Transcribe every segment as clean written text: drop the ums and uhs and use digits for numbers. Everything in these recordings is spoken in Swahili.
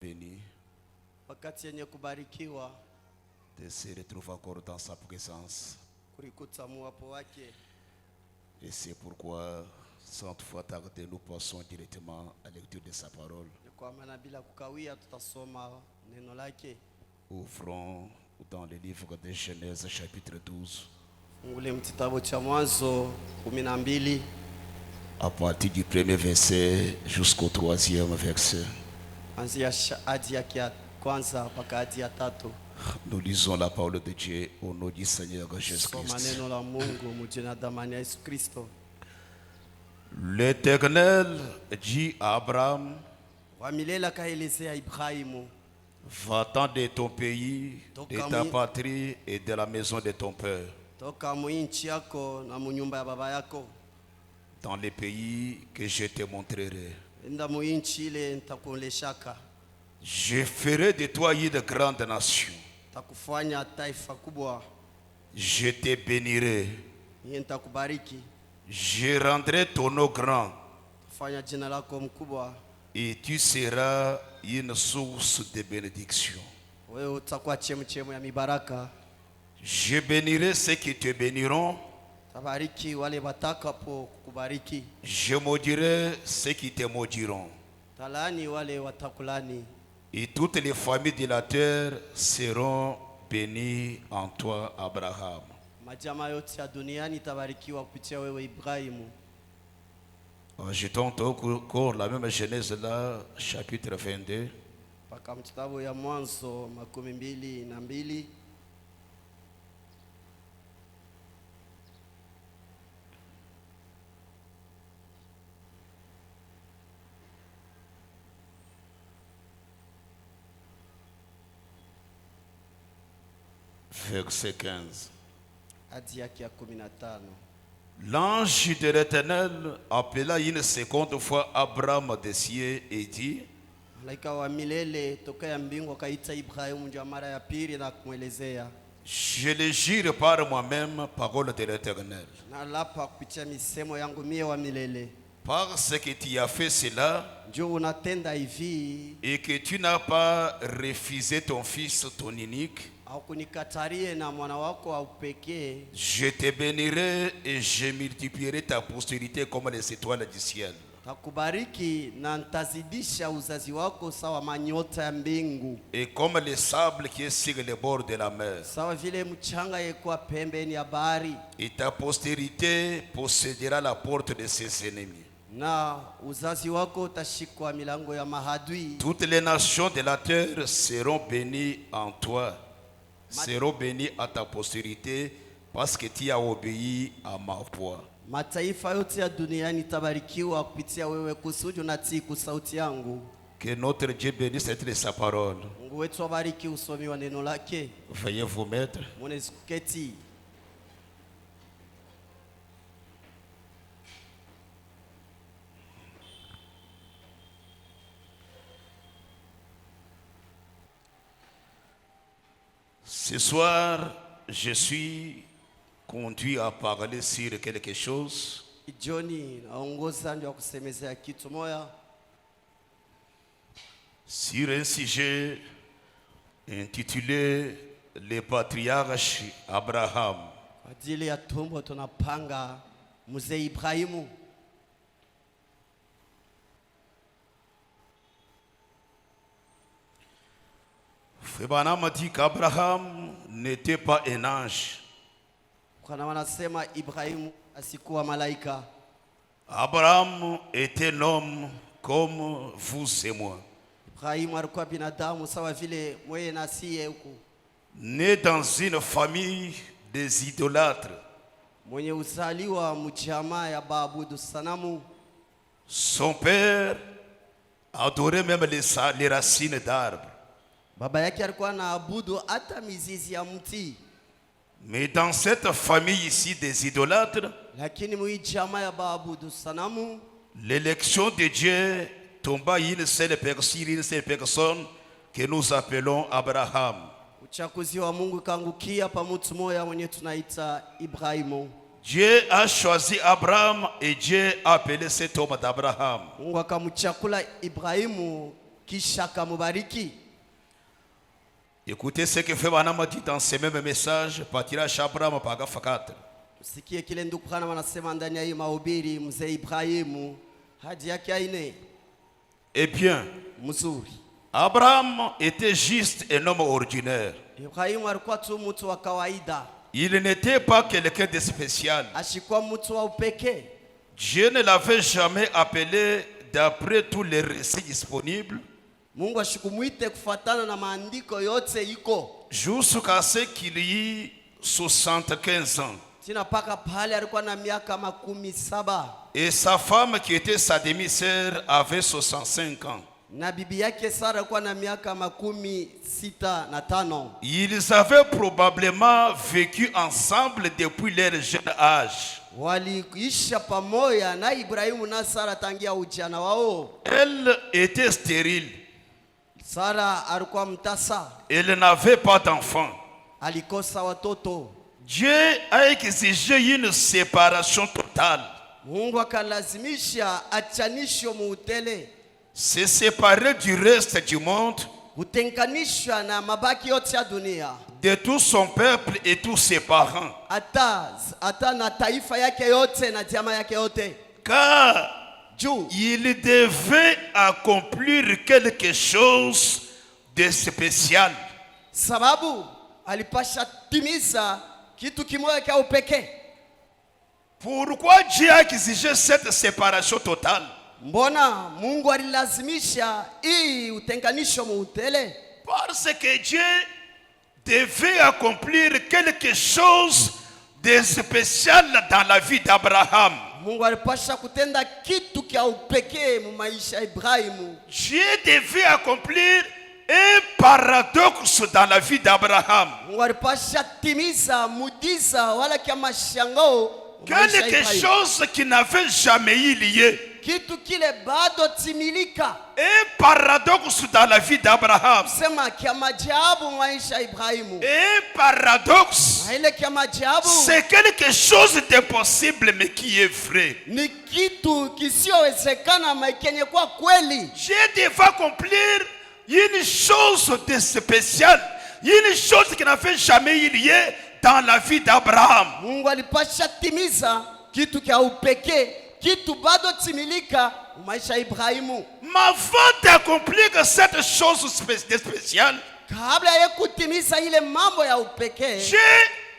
béni wakati yenye kubarikiwa de se retrouver encore dans sa présence. kulikuta muwapo wake. Et c'est pourquoi, sans toutefois tarder, nous passons directement à la lecture de sa parole. Kwa maana bila kukawia tutasoma neno lake. Ouvrons dans le livre de Genèse chapitre 12. Fungule mkitabu cha Mwanzo 12 à partir du premier verset jusqu'au troisième verset. anzia hadi ya kwanza mpaka hadi ya tatu. Nous lisons la parole de Dieu au nom du Seigneur Jésus-Christ. Soma neno la Mungu mjina damani ya Yesu Kristo. L'Éternel dit à Abraham: Wa milele akaelezea Ibrahimu, va-t'en de ton pays, Toka de ta patrie et de la maison de ton père, toka muinchi yako na munyumba ya baba yako, dans les pays que je te montrerai. enda muinchi ile nitakuoneshaka. Je ferai de toi une grande nation. Takufanya taifa kubwa. Je te bénirai. Nitakubariki. Je rendrai ton nom grand. Fanya jina lako mkubwa. Et tu seras une source de bénédiction. Wewe utakuwa chemchemu ya mibaraka. Je bénirai ceux qui te béniront. Tabariki wale watakapo kukubariki. Je maudirai ceux qui te maudiront. Talani wale watakulani. Et toutes les familles de la terre seront bénies en toi, Abraham. Majama yote ya duniani tabarikiwa kupitia wewe Ibrahimu. Jetons encore la même Genèse là, chapitre 22. Paka mkitabu ya Mwanzo 22. Verset 15. Hadi yake ya 15. L'ange de l'Éternel appela une seconde fois Abraham des cieux et dit: Malaika wa milele toka ya mbingu akaita Ibrahimu ndio mara ya pili na kumwelezea. Je le jure par moi-même, parole de l'Éternel, Na lapa kupitia misemo yangu mie wa milele. parce que tu as fait cela Ndio unatenda hivi et que tu n'as pas refusé ton fils, ton unique, au kunikatarie na mwana wako au pekee, je te bénirai et je multiplierai ta postérité comme les étoiles du ciel. takubariki na nitazidisha uzazi wako sawa manyota ya mbingu, Et comme le sable qui est sur les bords de la mer. sawa vile mchanga yekuwa pembeni ya bahari, Et ta postérité possédera la porte de ses ennemis. na uzazi wako utashikwa milango ya mahadui. Toutes les nations de la terre seront bénies en toi, seront bénies à ta postérité, parce que tu as obéi à ma voix. Mataifa yote ya duniani tabarikiwa kupitia wewe kusudi unatii sauti yangu. Que notre Dieu bénisse de sa parole. Mungu wetu abariki usomi wa neno lake. Veuillez vous mettre. Mwenezi kuketi. Ce soir, je suis conduit à parler sur quelque chose Jioni naongoza ndio kusemezea kitu moya sur un sujet intitulé Le patriarche Abraham. kwa ajili ya tumbo tunapanga mzee Ibrahimu. Frère m'a dit qu'Abraham n'était pas un ange. Kana wanasema Ibrahimu asikuwa malaika. Abraham était un homme comme vous et moi. Ibrahimu alikuwa binadamu sawa vile wewe na sie huku. Né dans une famille des idolâtres. Mwenye uzaliwa mjamaa ya baabudu sanamu. Son père adorait même les racines d'arbres. Baba yake alikuwa anaabudu hata mizizi ya mti. Mais dans cette famille ici des idolâtres, Lakini mjamaa ya baabudu sanamu, l'élection de Dieu tomba à une seule personne que nous appelons Abraham. uchaguzi wa Mungu kaangukia pa mtu moya mwenye tunaita Ibrahimu. Dieu a choisi Abraham et Dieu a appelé cet homme d'Abraham. Mungu akamchakula Ibrahimu kisha akamubariki. Écoutez ce que fait Branham dit dans ce même message, Patriarche Abraham paragraphe 4. Usikie kile ndugu Branham anasema ndani ya hii mahubiri, mzee Ibrahimu hadi yake aine Eh bien, mzuri. Abraham était juste un homme ordinaire. Ibrahimu alikuwa tu mtu wa kawaida, Il n'était pas quelqu'un de spécial. ashikuwa mtu wa upekee. Dieu ne l'avait jamais appelé d'après tous les récits disponibles Mungu ashikumuite kufuatana na maandiko yote iko jusqu'à ce qu'il y ait 75 ans. tina paka pale alikuwa na miaka 17, Et sa femme qui était sa demi-sœur avait 65 ans. na bibi yake Sara alikuwa na miaka 65. Ils avaient probablement vécu ensemble depuis leur jeune âge. Waliisha pamoja na Ibrahimu na Sara tangia ujana wao. Elle était stérile. Sara alikuwa mtasa, Elle n'avait pas d'enfant. alikosa watoto. Dieu a exigé une séparation totale. Mungu akalazimisha achanisho muutele, Se séparer du reste du monde, kutenganishwa na mabaki yote ya dunia, de tout son peuple et tous ses parents. hata na taifa yake yote na jamaa yake yote, Car juu il devait accomplir quelque chose de spécial. sababu alipasha timiza kitu kimoja cha upekee. Pourquoi Dieu a exigé cette séparation totale? Mbona Mungu alilazimisha hii utenganisho muutele? Parce que Dieu devait accomplir quelque chose de spécial dans la vie d'Abraham. Mungu alipasha kutenda kitu kia upekee mu maisha ya Ibrahimu. Dieu devait accomplir un paradoxe dans la vie d'Abraham. Mungu alipasha timiza mudiza wala kia mashangao mu maisha ya Quelque Ibrahimu. chose qui n'avait jamais eu lieu. Kitu kile bado timilika. Un paradoxe dans la vie d'Abraham. Sema kia majabu maisha ya Ibrahimu. Un paradoxe, Na ile kia majabu c'est quelque chose d'impossible mais qui est vrai. ni kitu kisiowezekana makenye kwa kweli. Dieu devait accomplir une chose de spéciale, une chose qui n'avait jamais eu lieu dans la vie d'Abraham. Mungu alipasha timiza kitu kia upekee, kitu bado timilika mu maisha ya Ibrahimu. Mais avant d'accomplir cette chose spéciale, Kabla ya kutimiza ile mambo ya upekee, Dieu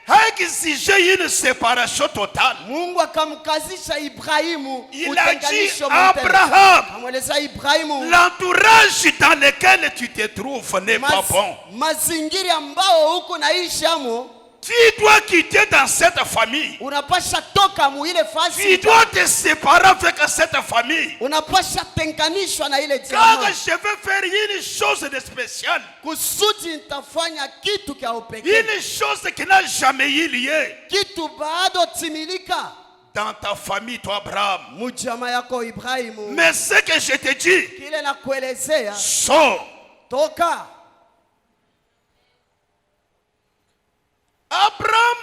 a exigé une séparation totale. Mungu akamkazisha Ibrahimu Il a dit utenganisho à mtele. Abraham, Akamweleza Ibrahimu l'entourage dans lequel tu te trouves n'est pas bon. mazingira ambao huko naishamo, Tu dois quitter dans cette famille. unapasha toka mu ile Tu fasi, dois te séparer avec cette famille. unapasha tenganishwa na ile Car jamaa, je vais faire une chose de spéciale. kusudi nitafanya kitu kia upekee, Une chose qui n'a jamais eu lieu. kitu bado timilika Dans ta famille, toi, Abraham. mu jamaa yako Ibrahimu. Mais ce que je te dis, Kile na kuelezea, sors. toka. Abraham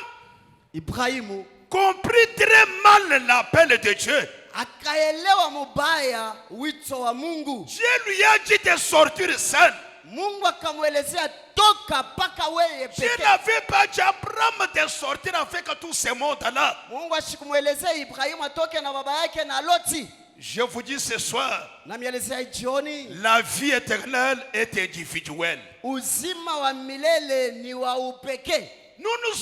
Ibrahimu comprit très mal l'appel de Dieu. akaelewa mubaya wito wa Mungu. Dieu lui a dit de sortir seul. Mungu akamwelezea toka paka weye Dieu peke. n'avait pas dit à Abraham de sortir avec tout ce monde-là. Mungu ashikumwelezea Ibrahimu atoke na baba yake na Loti. Je vous dis ce soir, Na mielezea jioni, la vie éternelle est individuelle. uzima wa milele ni wa upekee. Nous ne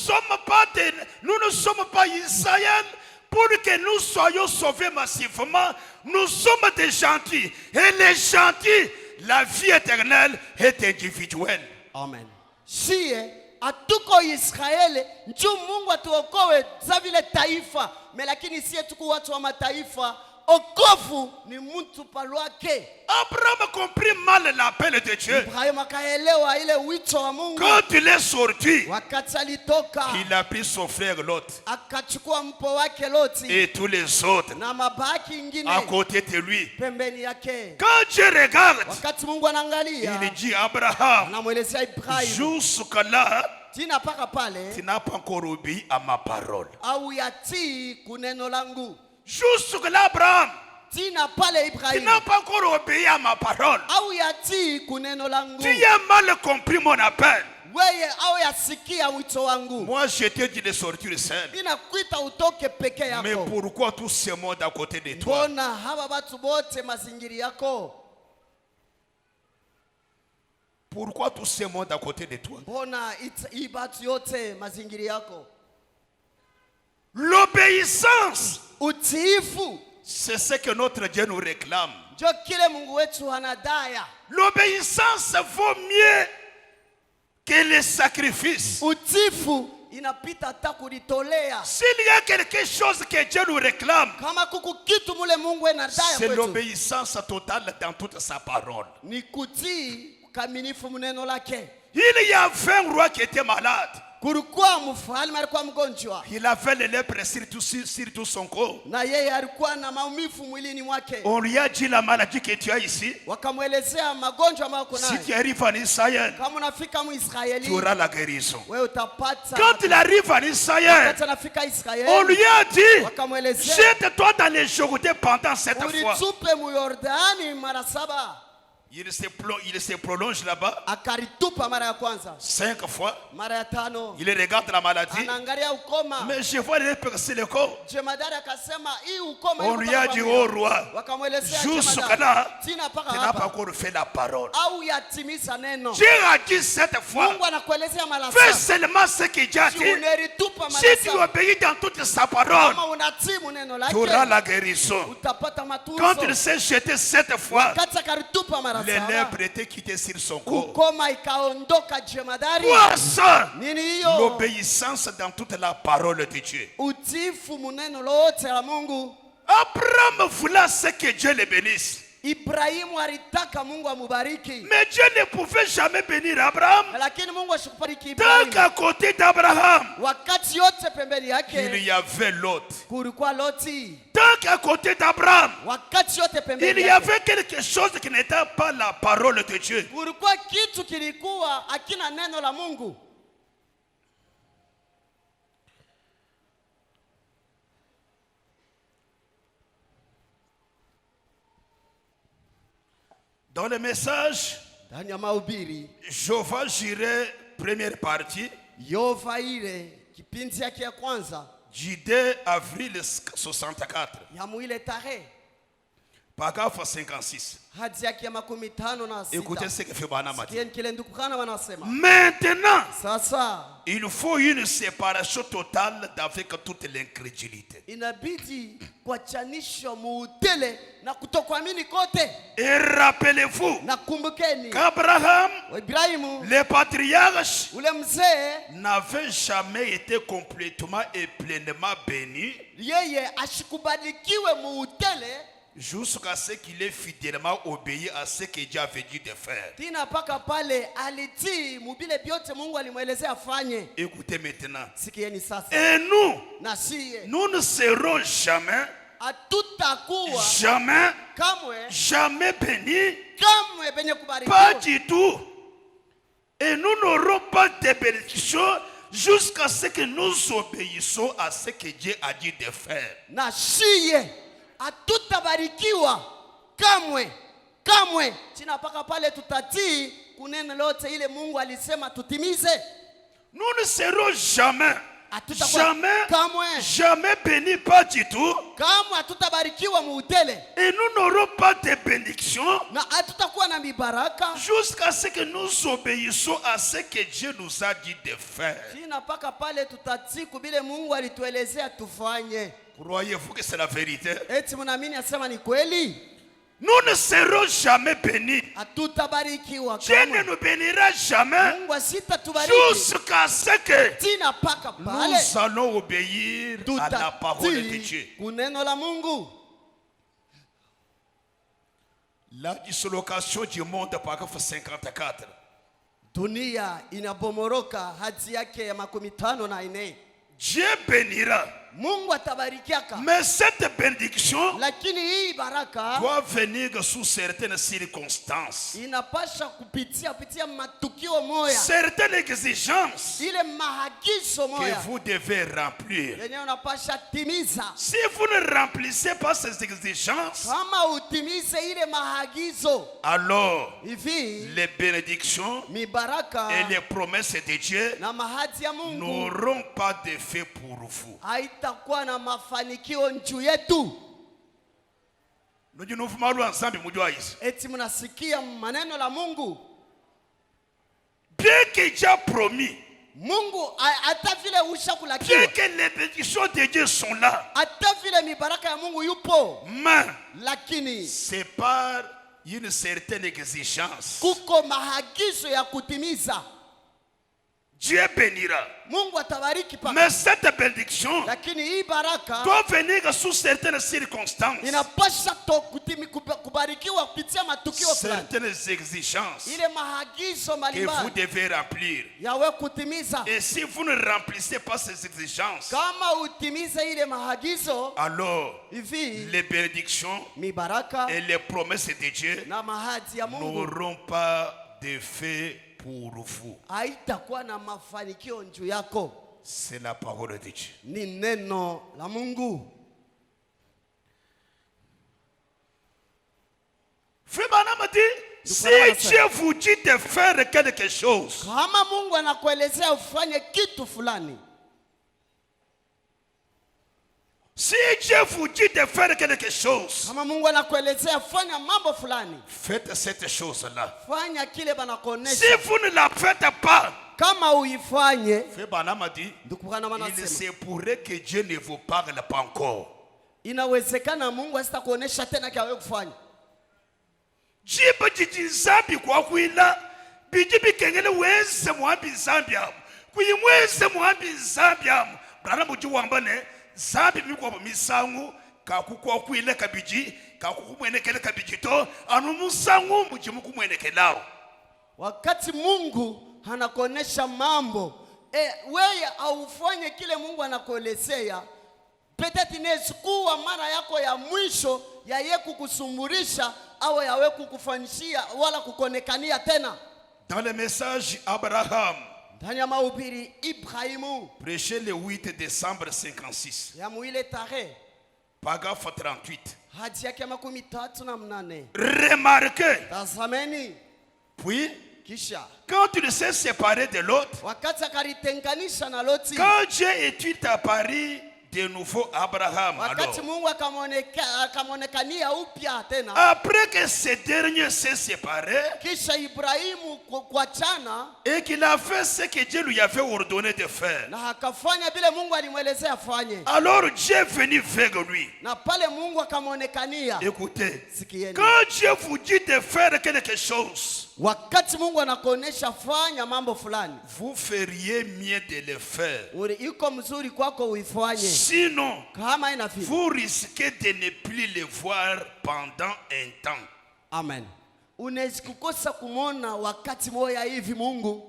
sommes pas Israël pour que nous soyons sauvés massivement. Nous sommes des gentils. Et les gentils, la vie éternelle est individuelle. Amen. Shie atuko Israeli njoo Mungu atuokoe za vile taifa, lakini sie tuko watu wa mataifa. Okovu ni mtu palwake. Abraham comprit mal l'appel de Dieu. Ibrahimu akaelewa ile wito wa Mungu. Quand il est sorti, Wakati alitoka, il a pris son frère Lot akachukua mpo wake Loti et tous les autres na mabaki ingine à côté de lui. pembeni yake. Quand Dieu regarde, Wakati Mungu anaangalia, il dit Abraham, anamwelezea Ibrahimu, jusqu'à là, tina paka pale tu n'as pas encore obéi à ma parole. au yatii kuneno langu. Jusque là, Abraham, tina pale tu Ibrahimu n'as pas encore obéi à ma parole. au yatii kuneno langu, Tu as mal compris mon appel. weye au yasikia wito wangu. Moi, je te dis de sortir seul. Ninakuita utoke peke Mais yako. pourquoi tout ce monde à côté de toi? Mbona hawa watu wote mazingiri yako? Pourquoi tout ce monde à côté de toi? Mbona hii watu yote mazingiri yako? L'obéissance, Utiifu c'est ce que notre Dieu nous réclame. ndio kile Mungu wetu anadaya. L'obéissance vaut mieux que les sacrifices. Utiifu inapita hata kulitolea. S'il y a quelque chose que Dieu nous réclame, Kama kuku kitu mule Mungu anadaya c'est kwetu, l'obéissance totale dans toute sa parole. ni kutii ukaminifu mneno lake. Il y avait un roi qui était malade. Kulikuwa mfalme alikuwa mgonjwa, Il avait les lèpres sur tout son corps. na yeye alikuwa na maumivu mwilini mwake. On lui a dit la maladie que tu as ici. Wakamwelezea magonjwa ambayo uko Si nayo. tu arrives en Israël, Kama unafika tu Mwisraeli, auras la guérison. wewe utapata. Quand il arrive en Israël, Wakati anafika on Israeli, lui a dit, wakamwelezea jette-toi dans les Jourdains pendant 7 fois. ulitupe mu Yordani mara 7. Il se prolonge là-bas Akaritupa mara ya kwanza, 5 fois. mara ya 5 Il regarde la maladie. anaangalia ukoma. Mais je vois les lèpres sur le corps. Jemadari akasema hii ukoma On iko lui a mpaka dit, kwa oh mwili. roi, Wakamwelezea jusqu'à jemadari, là, tina paka tu n'as pas hapa encore fait la parole. au yatimisa neno. Dieu a dit 7 fois, Mungu anakuelezea mara fais 7. seulement ce que Dieu a Si dit. uneritupa mara Si tu 7, obéis dans toute sa parole, kama unatii neno tu auras lake, la guérison. utapata Quand il matunzo. s'est jeté 7 fois, Kati akaritupa mara les 7, lèpres étaient quittées sur son corps. ukoma ikaondoka jemadari. Quoi ça? Nini hiyo? L'obéissance dans toute la parole de Dieu. Utiifu muneno lote la Mungu. Abraham voulait ce que Dieu le bénisse. Ibrahimu alitaka Mungu amubariki, Mais Dieu ne pouvait jamais bénir Abraham. lakini Mungu asikubariki Tant Ibrahimu. qu'à côté d'Abraham, Wakati yote pembeni il yake y avait Lot. kulikuwa Loti. Tant qu'à côté d'Abraham, Wakati yote pembeni il y yake avait quelque chose qui n'était pas la parole de Dieu. kulikuwa kitu kilikuwa akina neno la Mungu. Dans le message, Ndani ya mahubiri Jova Jireh, première partie, Yova ile kipindi yake ya kwanza du 2 avril 64, ya mwile tarehe paragraphe 56. hadi yake ya 56. Écoutez ce que fait Banama. Sikieni kile ndukukana wanasema. Maintenant, Sasa il faut une séparation totale avec toute l'incrédulité. inabidi kuachanisha muutele na kutokuamini kote. Et rappelez-vous Na kumbukeni qu'Abraham, Ibrahimu le patriarche, ule mzee, n'avait jamais été complètement et pleinement béni yeye ashikubalikiwe muutele jusqu'à ce qu'il ait fidèlement obéi à ce que Dieu avait dit de faire. tina paka pale alitii mubile byote Mungu alimwelezea afanye. Écoutez maintenant. Sikieni sasa, Et nous, na siye nous ne serons jamais, hatutakuwa jamais bénis, kamwe benye pas kubarikiwa, du tout. Et nous n'aurons pas de bénédiction jusqu'à ce que nous obéissons à ce que Dieu a dit de faire. na siye hatutabarikiwa kamwe tina paka pale tutatii kunena lote ile Mungu alisema tutimize. Nous ne serons jamais kamwe bénis, pas du tout. kamwe hatutabarikiwa muutele, Et nous n'aurons pas de bénédiction na hatutakuwa na mibaraka jusqu'à ce que nous obéissons à ce que Dieu nous a dit de faire. tina paka pale tutatii kubile Mungu alituelezea tufanye. Croyez-vous que c'est la vérité? Eti mnaamini asema ni kweli? Nous ne serons jamais bénis. Hatutabarikiwa Dieu ne kamwe. nous bénira jamais Mungu asitatubariki jusqu'à ce que tina paka pale nous allons obéir à la parole de Dieu. tutatii kuneno la Mungu. La dislocation du monde, paragraphe 54. Dunia inabomoroka hadi yake ya 54. Dieu bénira Mungu atabarikiaka. Mais cette bénédiction Lakini hii baraka doit venir sous certaines circonstances, inapasha kupitia matukio moya, certaines exigences ile maagizo que moya vous devez remplir. yenye unapasha timiza. Si vous ne remplissez pas ces exigences, Kama utimize ile maagizo, alors hivi les bénédictions mibaraka et les promesses de Dieu na mahadi ya Mungu n'auront pas d'effet pour vous. haitakuwa na mafanikio juu yetu. Nous nous parlons ensemble, Moudouaïs. Eti mnasikia maneno la Mungu. Bien que Dieu a promis, Mungu hata vile bien ushakulakiwa, que les bénédictions de Dieu sont là, hata vile mibaraka ya Mungu yupo, mais lakini c'est par une certaine exigence. kuko maagizo ya kutimiza. Dieu bénira. Mungu atabariki paka. Mais cette bénédiction Lakini hii baraka doit venir sous certaines circonstances, inapasha kubarikiwa kupitia matukio fulani. certaines exigences Ile maagizo que vous mbalimbali devez remplir. yawe kutimiza. Et si vous ne remplissez pas ces exigences, Kama utimize ile maagizo, alors hivi les bénédictions mibaraka et les promesses de Dieu na mahadi ya Mungu n'auront pas d'effet pour vous. haitakuwa na mafanikio juu yako. C'est la parole de Dieu. Ni neno la Mungu. Frère Branham dit, si Dieu vous dit de faire quelque chose, Kama Mungu anakuelezea ufanye kitu fulani, si Dieu vous dit de faire quelque chose, kama Mungu anakuelezea fanya mambo fulani, faites cette chose-là. fanya kile Si banakuonesha. vous ne la faites pas, Kama uifanye, Frère Branham a dit, ndukukana il manasema, se pourrait que Dieu ne vous parle pas encore. inawezekana Mungu asitakuonesha tena kile kufanya. Jiba jiji zambi kwa kuila, bijibi kengele wense muambi Zambia, kuimwense muambi Zambia. Branham uji wambane, zambi mikwa misangu, kakukwa kuile kabiji, kakukumwenekele kabiji to, anu musangu mujimuku mwenekelao. Wakati Mungu anakuonesha mambo, wewe aufanye kile Mungu anakuelezea, peut-être inawezikuwa mara yako ya mwisho ya yeye kukusumburisha au ya wewe kukufanyishia wala kukonekania tena. Dans le message Abraham, Ndani ya mahubiri Ibrahimu prêché le 8 décembre 56, ya muile tarehe paragraphe 38. hadi yake 38. Remarquez, Tazameni, puis, kisha quand il s'est séparé de l'autre, wakati akaritenganisha na Loti, quand Dieu est apparu de nouveau à Abraham, wakati alors, Mungu akamonekania upya tena, après que ce dernier s'est séparé kisha Ibrahimu kuachana et qu'il a fait ce que Dieu lui avait ordonné de faire, na akafanya vile Mungu alimwelezea afanye, alors Dieu est venu vers lui. na pale Mungu akamonekania. Écoutez, Sikieni, quand Dieu vous dit de faire quelque chose, wakati Mungu anakuonesha fanya mambo fulani, vous feriez mieux de le faire. iko mzuri kwako uifanye. Sinon, Kama ina vile, vous risquez de ne plus le voir pendant un temps. amen, unaweza kukosa kumwona wakati moya hivi. Mungu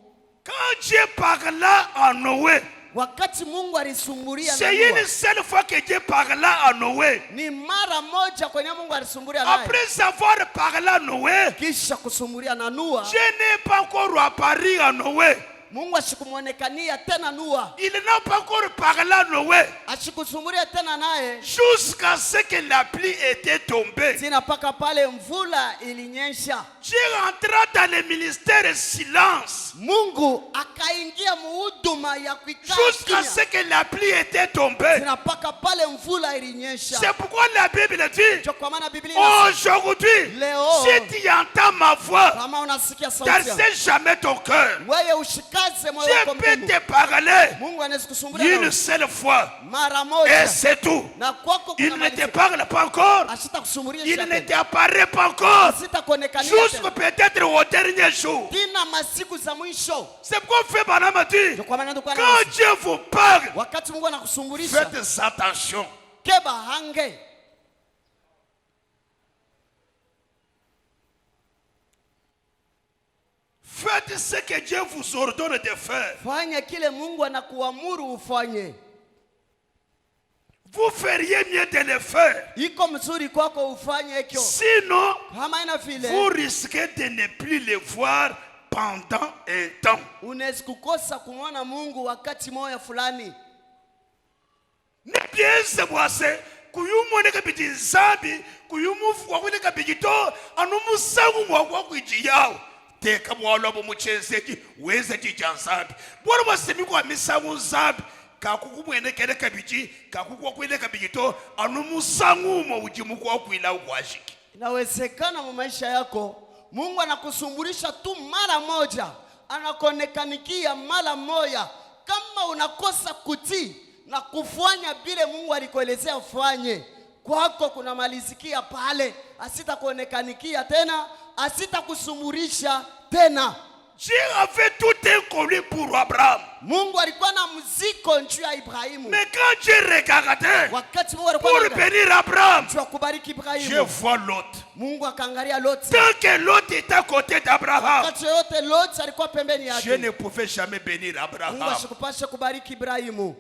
Quand Dieu parla à Noé, wakati Mungu alisumburia na c'est Noa, une seule fois que Dieu parla à Noé. ni mara moja kwenye Mungu alisumburia naye. Après avoir parlé à Noé, Kisha kusumburia na Noa, Dieu n'est pas encore apparu à Noé. Mungu ashikumwonekania tena Noa, Il n'a pas encore parlé à Noé ashikusumburia tena naye jusqu'à ce que la pluie était tombée. sina paka pale mvula ilinyesha. Dieu entra dans le ministère silence Mungu akaingia muhuduma ya kuikaa jusqu'à ce kimya, que la pluie était tombée. sina paka pale mvula ilinyesha. C'est pourquoi la Bible dit, Ndio kwa maana Biblia inasema, aujourd'hui, Léo, si tu entends ma voix, kama unasikia sauti yangu, n'assèche jamais ton cœur. wewe ushikaze moyo Dieu wako peut Mungu. te parler Mungu anaweza kusumbulia une nawe seule fois mara et moja, c'est tout. na kwako Il kuna ne te malizika. parle pas encore. Asitakusumbulia Il tena, ne t'apparaît pas encore. asitakuonekania Jusqu'au tena peut-être au dernier jour. tina masiku za mwisho. C'est pourquoi Frère Branham a dit, Ndio kwa maana ndio quand Dieu vous parle, wakati Mungu anakusumbulisha, faites attention. keba hange, Faites ce que Dieu vous ordonne de faire. fanya kile Mungu anakuamuru ufanye. vous feriez mieux de le faire. iko mzuri kwako ufanye hivyo. Sinon, Kama ina vile vous risquez de ne plus le voir pendant un temps. unaweza kukosa kumwona Mungu wakati moja fulani. Ne piense mwase kuyumone kabiti zambi kuyumufu wakwile kabito anumusangu mwakwa kwijiyao teka mwalo bomuchezeki weze jijanzambi bwana wasemi kwa misangu zambi kakukumwene kene kabiti kakukwa kwile kabito anumusangu mo ujimu kwa kwila ukwashiki. Inawezekana mu maisha yako Mungu anakusumbulisha tu mara moja, anakonekanikia mara moja. Kama unakosa kutii na kufanya vile Mungu alikuelezea ufanye, kwako kuna malizikia pale, asitakuonekanikia tena, asitakusumbulisha tena. Dieu avait tout inconnu pour Abraham. Mungu alikuwa na mziko juu ya Ibrahimu. Mais quand Dieu regardait Wakati Mungu pour alikuwa bénir Abraham, juu ya kubariki je Ibrahimu, vois Lot. Mungu akaangalia Loti. Tant que Lot est à côté d'Abraham, Wakati yote Loti alikuwa pembeni je yake. ne pouvais jamais bénir Mungu Abraham. asikupashe kubariki Ibrahimu.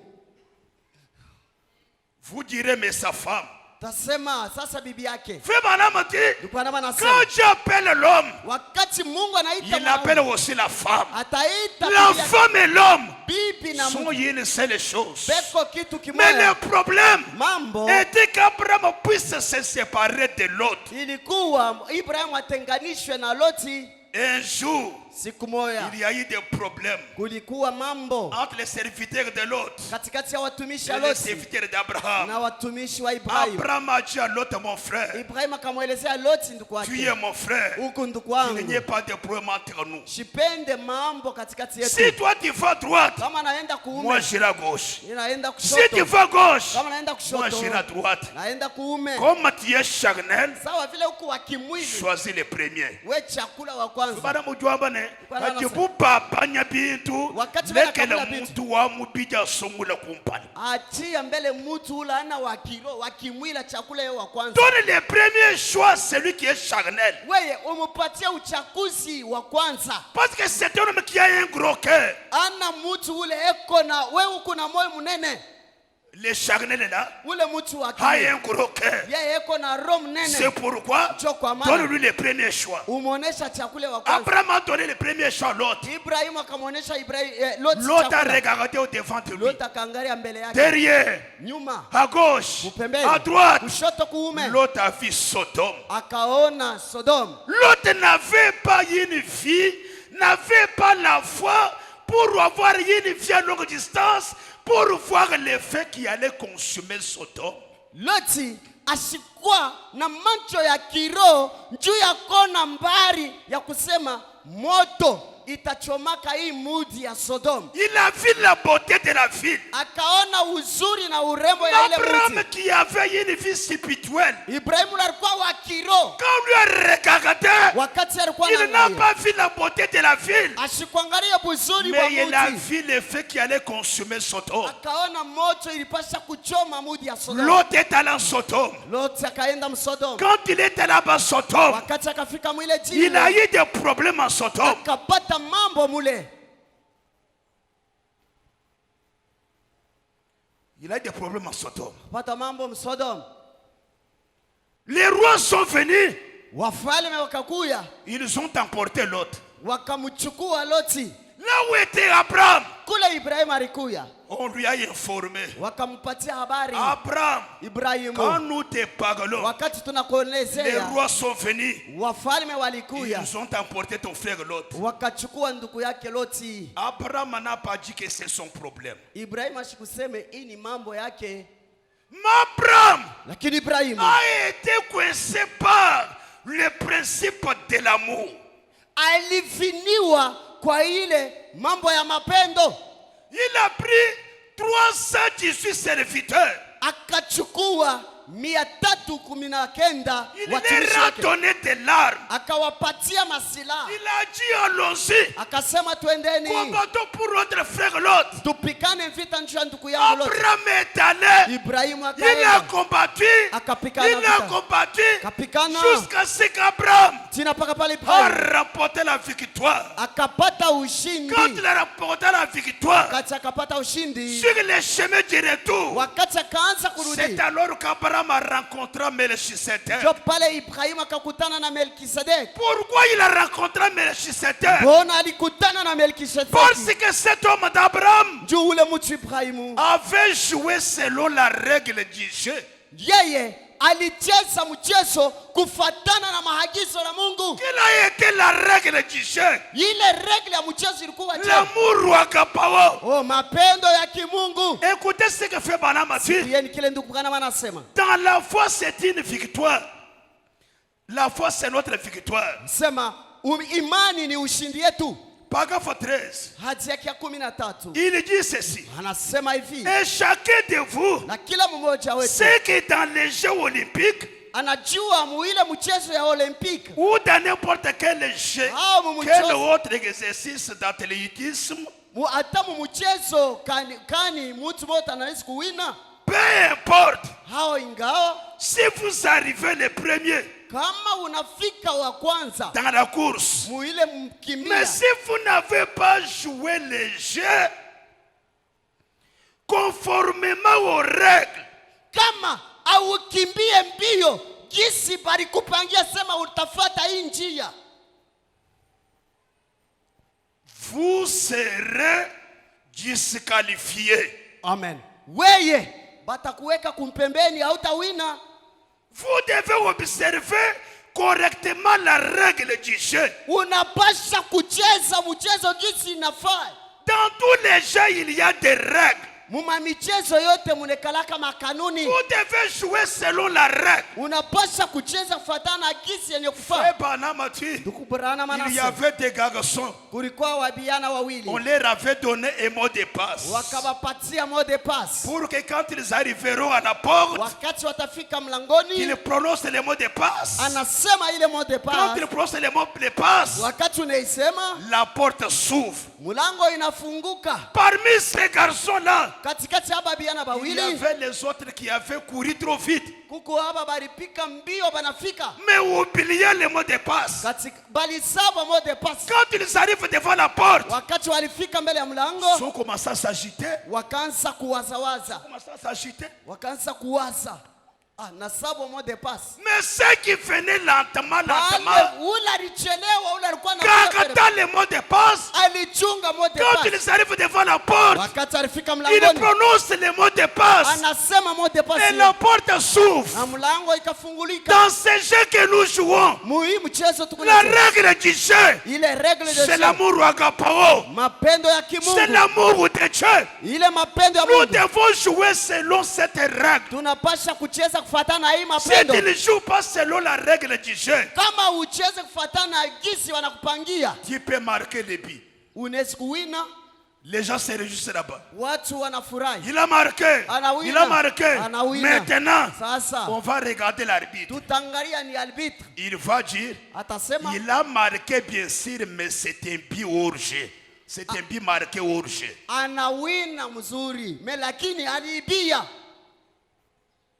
Vous direz, mais sa femme. Tasema sasa bibi yake. Fais madame dit, Ndio maana nasema quand Dieu appelle l'homme, wakati Mungu anaita il appelle aussi la femme. ataita La bibi yake. femme et l'homme Bibi na sont mke une seule chose. beko kitu Mais kimoja. le problème Mambo était qu'Abraham puisse se séparer de l'autre. ilikuwa Ibrahimu atenganishwe na Loti. Un jour, Siku moja il y a eu des problèmes kulikuwa mambo entre les serviteurs de Lot katikati ya watumishi wa et les Loti serviteurs d'Abraham. na watumishi wa Ibrahimu. Abraham a dit à Lot, mon frère, Ibrahimu akamwelezea Loti, ndugu tu wake, es mon frère. huku ndugu Il n'y a wangu, pas de problème entre nous. sipende mambo katikati Si yetu. toi tu vas à droite, Kama naenda moi kuume, j'irai à gauche. ninaenda Si tu kushoto. vas à gauche, Kama naenda moi kushoto, j'irai à droite. naenda kuume. Comme tu es charnel, Sawa vile huku wa kimwili, choisis le premier. we chakula wa kwanza. Bana mujwamba ne Bana ati nasa. bupapanya bintu Wakati bana lekele kabula bintu. muntu wa mubija songula kumpala. Achia mbele mutu ula ana wa kiro wa kimwili chakula yeye wa kwanza. Donne le premier choix celui qui est charnel. Wewe umupatia uchakuzi wa kwanza. Parce que c'est un homme qui a un gros cœur. Ana mutu ule eko na wewe uko na moyo munene. Le charnel là Ule mutu wa a kimwili un gros cœur. yeye eko na roho mnene. C'est pourquoi Cho kwa maana donne-lui le premier choix. umuonesha chakula wa kwanza. Abraham a donné le premier choix à Lot. Ibrahimu akamuonesha Lot L'autre a chakula. regardé au devant de lui. Lot akaangalia mbele yake. Derrière, Nyuma, à gauche, upembeni, à droite, kushoto kuume. l'autre a vu Sodome. Akaona Sodom. L'autre n'avait pas une fille, n'avait pas la foi pour avoir une vie à longue distance, pour voir l'effet qui allait consumer Sodome. Loti asikuwa na macho ya kiroho juu ya kona mbari ya kusema moto itachomaka hii mudi ya Sodom. Il a vu la beauté de la ville. Akaona uzuri na urembo ya ile Abraham mudi. qui avait une vie spirituelle, Ibrahimu alikuwa wa kiroho. quand lui a regardé, Wakati alikuwa il n'a anaangalia, pas vu la beauté de la ville, asikuangalia uzuri wa mais il a mudi. vu l'effet qui allait consumer Sodome. Akaona moto ilipasha kuchoma mudi ya Sodom. L'autre est allé en Sodome. Loti akaenda Msodom. Quand il était là-bas à Sodome, Wakati akafika mwile il a jini, eu des problèmes en Sodome. akapata mambo mule. Il a eu des problèmes en Sodome. Pata mambo Msodom. Les rois sont venus, Wafalme wakakuya, ils ont emporté l'autre. wakamchukua Loti. Là où était Abraham, Kule Ibrahimu alikuya, on lui a informé. wakampatia habari. Abraham, quand Ibrahimu, nous te parlons, wakati les tunakuelezea, rois sont venus, wafalme walikuya, ils ont emporté ton frère l'autre. wakachukua ndugu yake Loti. Abraham n'a pas dit que c'est son problème. Ibrahimu asikuseme hii ni mambo yake, Mais Abraham lakini Ibrahimu a été coincé par le principe de l'amour. aliviniwa kwa ile mambo ya mapendo. Il a pris 318 serviteurs. Akachukua 319 Il watumishi leur a wake. donné des larmes. Akawapatia masilaha. Il a dit allons-y, Akasema twendeni. combattons pour notre frère Lot. Tupikane vita njia ndugu yangu Lot. Abraham est allé. Ibrahimu Il a akaenda. combattu. Akapikana Il a vita. combattu Kapikana. jusqu'à ce qu'Abraham Tina paka pale a Ibrahimu. remporté la victoire. Akapata ushindi. Quand il a remporté la victoire Wakati akapata ushindi. sur les chemins du retour, Wakati akaanza c'est kurudi. alors qu'Abraham a rencontré Melchisedec. Jo pale Ibrahimu akakutana na Melkisedek. Pourquoi il a rencontré Melchisedec? Mbona alikutana na Melkisedek? Parce que cet homme d'Abraham Juu ule mtu Ibrahimu. avait joué selon la règle du jeu. Yeye alicheza mchezo kufatana na maagizo la Mungu. Quelle a été la règle du jeu? Ile regle ya mchezo ilikuwa je? L'amour wakapao. Oh, mapendo ya kimungu. Écoutez ce que fait Balaam a dit. Yeye kile ndugu Branham anasema. Dans la foi, c'est une victoire. La foi, c'est notre victoire. Sema imani ni ushindi yetu. Paragraphe 13. Hadi yake ya 13. Il dit ceci. Anasema hivi. Et chacun de vous, Na kila mmoja wetu c'est que dans les Jeux olympiques anajua muile mchezo ya Olympique ou dans n'importe quel jeu, au quel mchezo autre exercice d'athlétisme, hata mchezo kani mtu mmoja anaweza kuwina. peu importe, Hao ingawa si vous arrivez le premier kama unafika wa kwanza dans la course, muile mais mkimbia, si vous n'avez pas joué le jeu conformément aux règles, kama aukimbie mbio jinsi bali kupangia, sema utafuata hii njia, vous serez disqualifié. amen, weye batakuweka kumpembeni, hautawina. Vous devez observer correctement la règle du jeu. Unapasha kucheza mchezo jinsi inafaa. Dans tous les jeux, il y a des règles. Muma michezo yote munekalaka makanuni. Vous devez jouer selon la règle. Unapasha kucheza kufuatana gisi yenye Et kufaa. Balaam a dit, Dukuburana il y manase. avait des garçons. Kulikuwa wabiana On wawili. leur avait donné un mot de passe. Wakabapatia mot de passe. Pour que quand ils arriveront à la porte, Wakati watafika mlangoni, qu'ils prononcent le mot de passe. anasema ile mot de Quand passe. ils prononcent le mot de passe, Wakati unaisema, la porte s'ouvre. mulango inafunguka. Parmi ces garçons-là, Katikati ya babiana il y bawili, avait les autres qui avaient couru trop vite. kuko haba baripika mbio banafika. Mais oubliez le mot de passe. Bali saba mot de passe. Quand ils arrivent devant la porte, Wakati walifika mbele ya mlango, ils ont commencé à s'agiter. wakaanza kuwazawaza. Commencé à s'agiter. Wakaanza kuwaza. Na saba mot de passe. Mais ceux qui venaient lentement, Wale lentement, ule alichelewa, ule alikuwa quand anakuja dans le mot de passe, alichunga mot de quand passe. ils arrivent devant la porte, Wakati alifika ils mlangoni, prononcent le mot de passe. anasema mot de Et passe. la porte s'ouvre. Na mlango ikafungulika. Dans ce jeu que nous jouons, Muhimu mchezo tuko la nayo. règle du jeu, Ile règle de c'est jeu. l'amour agapao. Mapendo ya C'est kimungu. l'amour de Dieu. Ile mapendo ya Nous Mungu. devons jouer selon cette règle. Tunapasha kucheza kufuatana na hii Si mapendo. tu ne joues pas selon la règle du jeu, Kama ucheze kufuatana na gisi wanakupangia, tu peux marquer les buts. unaweza kuwina, Les gens se réjouissent là-bas. watu wanafurahi. Il a marqué. Anawina. Il a marqué. Anawina. Maintenant, Sasa on va regarder l'arbitre. tutaangalia ni arbitre. Il va dire, Atasema il a marqué bien sûr, mais c'est un but hors jeu. C'est un but marqué hors jeu. anawina mzuri, lakini aliibia.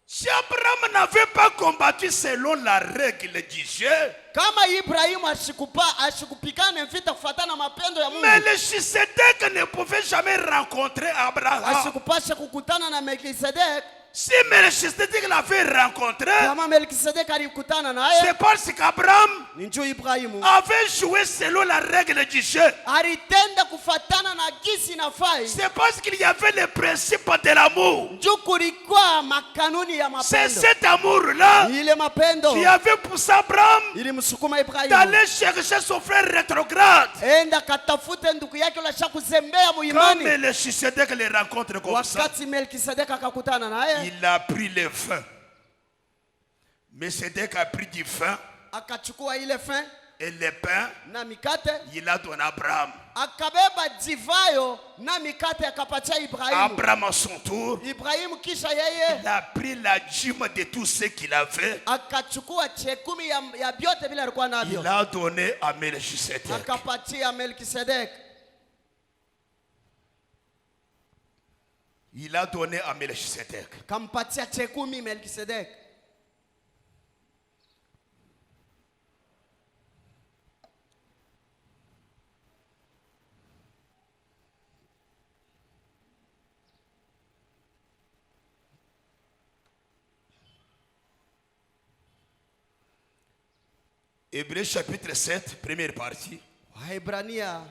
Si Abraham n'avait pas combattu selon la règle du jeu, Kama Ibrahimu ashikupikane vita kufuatana na mapendo ya Mungu, Melchisedec ne pouvait jamais rencontrer Abraham. ashikupasha kukutana na Melkisedek. Si Melchisedec l'avait rencontré, Kama Melkisedek alikutana naye, c'est parce qu'Abraham ni njoo Ibrahimu avait joué selon la règle du jeu. alitenda kufuatana na gisi nafai. C'est parce qu'il y avait le principe de l'amour. Njoo kulikuwa makanuni ya C'est mapendo. cet amour-là Ile mapendo qui avait poussé Abraham ilimsukuma Ibrahimu d'aller chercher son frère rétrograde. enda katafute ndugu yake ulasha kuzembea Quand muimani. Melchisedec les rencontre comme ça, Wakati Melkisedek akakutana naye, il a pris le vin. Melchisedec a pris du vin. akachukua ile fin, et le pain, na mikate, il a donné à Abraham. akabeba divayo na mikate akapatia Ibrahimu. Abraham à son tour, Ibrahimu kisha yeye il a pris la dîme de tout ce qu'il avait. akachukua chekumi ya vyote vile alikuwa navyo. Il a donné à Melchisedec. Akapatia Melkisedek. Il a donné à Melchisedec. Kampatia chekumi Melkisedek. Hébreux chapitre 7, première partie. Waebrania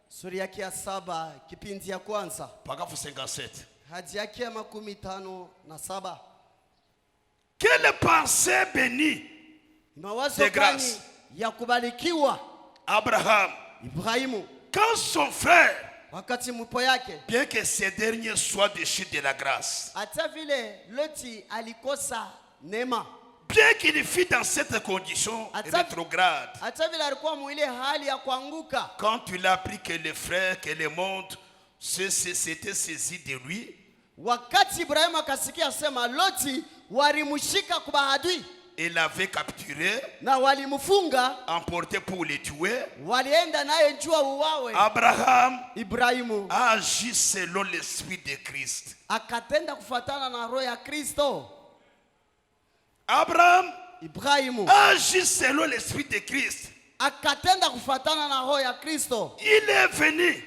sura yake ya 7 kipindi ya kwanza. Paragraphe 57. Hadi yake ya 57. Quelle pensée bénie Mawazo de gani grâce. ya kubarikiwa Abraham, Ibrahimu quand son frère, wakati mpo yake, bien que ces derniers soient déchus de la grâce, hata vile Loti alikosa neema, bien qu'il fût dans cette condition rétrograde, hata vile alikuwa mwile hali ya kuanguka, quand il a appris que les frères, que le monde s'était saisi de lui, wakati Ibrahimu akasikia sema Loti walimshika kwa adui il l'avait capturé, na walimfunga, emporté pour le tuer, walienda naye njua uwawe, Abraham Ibrahimu a agi selon l'esprit de Christ. akatenda kufuatana na roho ya Kristo. Abraham Ibrahimu a agi selon l'esprit de Christ. akatenda kufuatana na roho ya Kristo. Il est venu,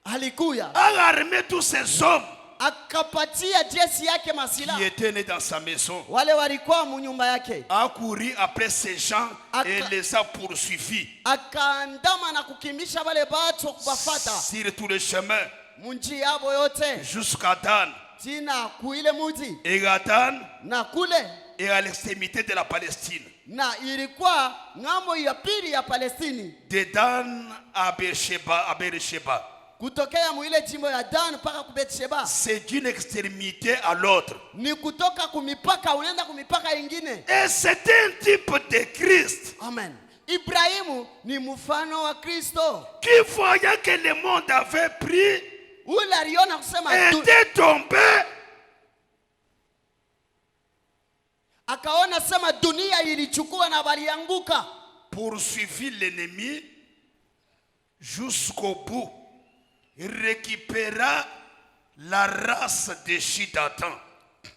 Alikuya a armé tous ces hommes akapatia jeshi yake masila qui étaient nés dans sa maison, wale walikuwa munyumba yake, a couru après ces gens et les a poursuivis akaandama na kukimbisha wale batu kubafata sur tous les chemins munji yabo yote jusqu'à Dan tina kuile muji et à Dan na kule, et à l'extrémité de la Palestine. na ilikuwa ngambo ya pili ya Palestini, De Dan à Beersheba. kutokea muile jimbo ya Dan mpaka ku Bethsheba. C'est d'une extrémité à l'autre. Ni kutoka kumipaka unaenda kumipaka ingine. Et c'est un type de Christ Amen. Ibrahimu ni mfano wa Kristo. qui voyait que le monde avait pris, Ule aliona kusema était tombé, akaona sema dunia ilichukua na walianguka, poursuivit l'ennemi jusqu'au bout. Il récupéra la race déchue d'Adam.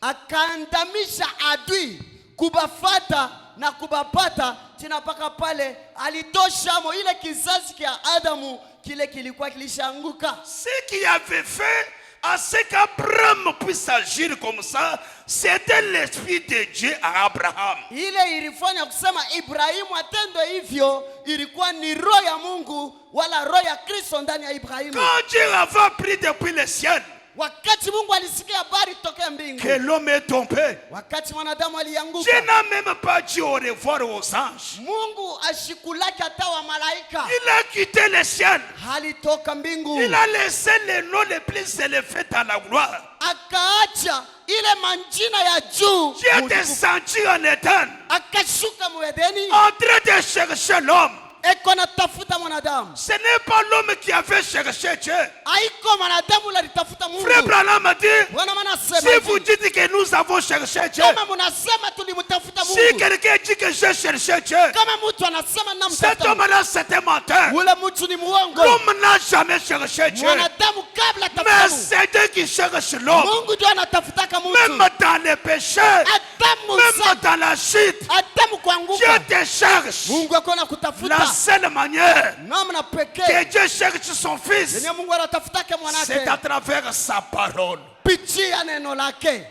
akaandamisha adui kubafata na kubapata tina mpaka pale alitoshamo ile kizazi kia Adamu kile kilikuwa kilishaanguka. Ce qui avait fait à ce qu'Abraham puisse agir comme ça, c'était l'esprit de Dieu à Abraham. Ile ilifanya kusema Ibrahimu atende hivyo ilikuwa ni roho ya Mungu wala roho ya Kristo ndani ya Ibrahimu. Quand Dieu avait pris depuis le ciel Wakati Mungu alisikia habari tokea mbingu, que l'homme est tombé, wakati mwanadamu alianguka, Dieu n'a même pas dit au revoir aux anges. Mungu ashikulaki hata wa malaika. Il a quitté le ciel. Halitoka mbingu, Il a laissé le nom le plus élevé dans la gloire. akaacha ile manjina ya juu, Dieu est descendu en Éden, akashuka muedeni, en train de chercher l'homme. eko natafuta mwanadamu. Ce n'est pas l'homme qui avait cherché Dieu. Haiko mwanadamu alitafuta Mungu. Frère Branham a dit, Bwana maana si sema vous hivi, dites que nous avons cherché Dieu, kama mnasema tulimtafuta si Mungu, quelqu'un dit que j'ai cherché Dieu, kama mtu anasema cet namtafuta Mungu, homme-là c'était menteur. ule mtu ni muongo. L'homme n'a jamais cherché Dieu. Mwanadamu kabla Mais tafuta Mungu, c'est Dieu qui cherche l'homme. Mungu ndio anatafutaka Même mtu. dans les péchés, Adamu même dans la chute, Adamu kuanguka, Dieu te cherche. Mungu akona La kutafuta seule manière namna que pekee Dieu cherche son fils, yenye Mungu anatafutaka c'est à mwanake travers sa parole. pitia neno lake.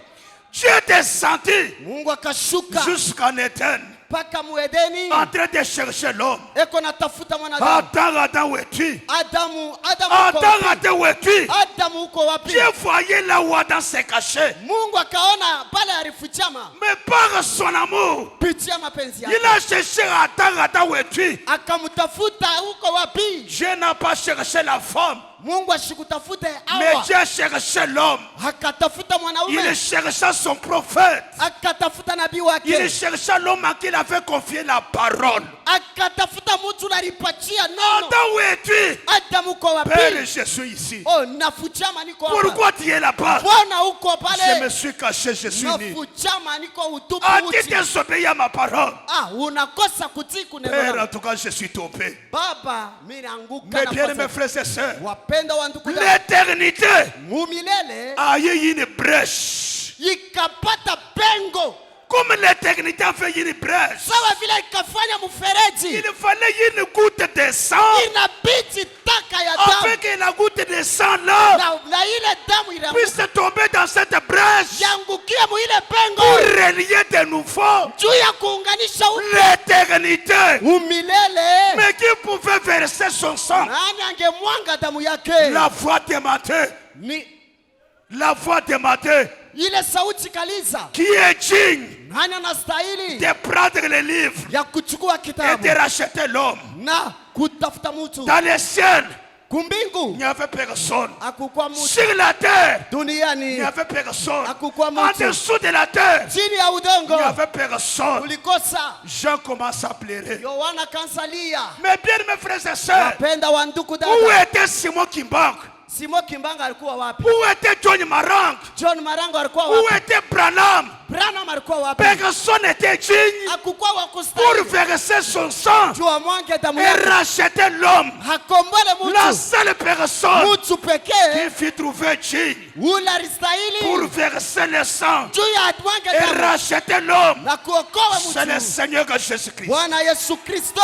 Dieu est descendu Mungu akashuka jusqu'en Éden, mpaka muedeni, en train de chercher l'homme. eko natafuta mwanadamu. Adam, où es-tu? Adamu uko wapi? Adam, où es-tu? Adamu uko wapi? Dieu voyait là où Adam s'est caché. Mungu akaona pale alifichama, Mais par son amour, pitia mapenzi il yake a cherché Adam, où es-tu? akamtafuta uko wapi? Dieu n'a pas cherché la femme. Mungu ashikutafute Mais Hawa, Dieu cherchait l'homme. akatafuta Il mwanaume, cherchait son prophète. akatafuta nabii Il wake, cherchait l'homme à qui il avait confié la parole. akatafuta mtu nalipatia neno. Attends, où es-tu? Hata muko Père, wapi? je suis ici. Oh, nafuchama niko hapa. Pourquoi tu es là-bas? Mbona uko Je me pale? suis caché, je suis nu. Nafuchama niko utupu As-tu uchi. désobéi à ma parole? Unakosa kutii kuneno Père, en langu. tout cas, je suis tombé. Baba, mimi naanguka Mes na bien-aimés kosa. frères et sœurs, Wapenda wa ndugu zangu, l'éternité mumilele a eu une brèche. ikapata pengo, Comme l'éternité a fait une brèche, sawa vile ikafanya mfereji. il fallait une goutte de sang Inabidi taka ya afin damu que la goutte de sang là na ile damu puisse tomber dans cette brèche yangukia muile pour pengo relier de nouveau juu ya kuunganisha upya l'éternité. umilele. Mais qui pouvait verser son sang? Nani angemwanga damu yake? La voix de Matthieu, Ni la voix de Matthieu ile sauti kaliza. qui est digne Nani anastahili de prendre le livre ya kuchukua et kitabu de racheter l'homme. na kutafuta mtu? Dans le ciel, il Kumbingu n'y avait personne. akukua mtu, Sur la terre, il duniani n'y avait personne. akukua En mtu, dessous de la terre, chini ya il udongo n'y avait personne. ulikosa. Jean commence à pleurer. Yohana kansalia. Mais bien, mes frères et sœurs, Wapenda wa ndugu où dada, était Simon Kimbang? Simo Kimbanga alikuwa wapi? Où était John Marang? John Marango alikuwa Où wapi? était Branham? Branham alikuwa wapi? Personne n'était digne Hakukuwa wa pour kustahili verser son sang juu amwange damu et yake, racheter l'homme. hakombole La mtu, seule personne mtu pekee qui fut trouvée digne ule pour alistahili verser le sang juu ya amwange et damu racheter l'homme, na kuokoa c'est le mtu, Seigneur Jésus-Christ. Bwana Yesu Kristo.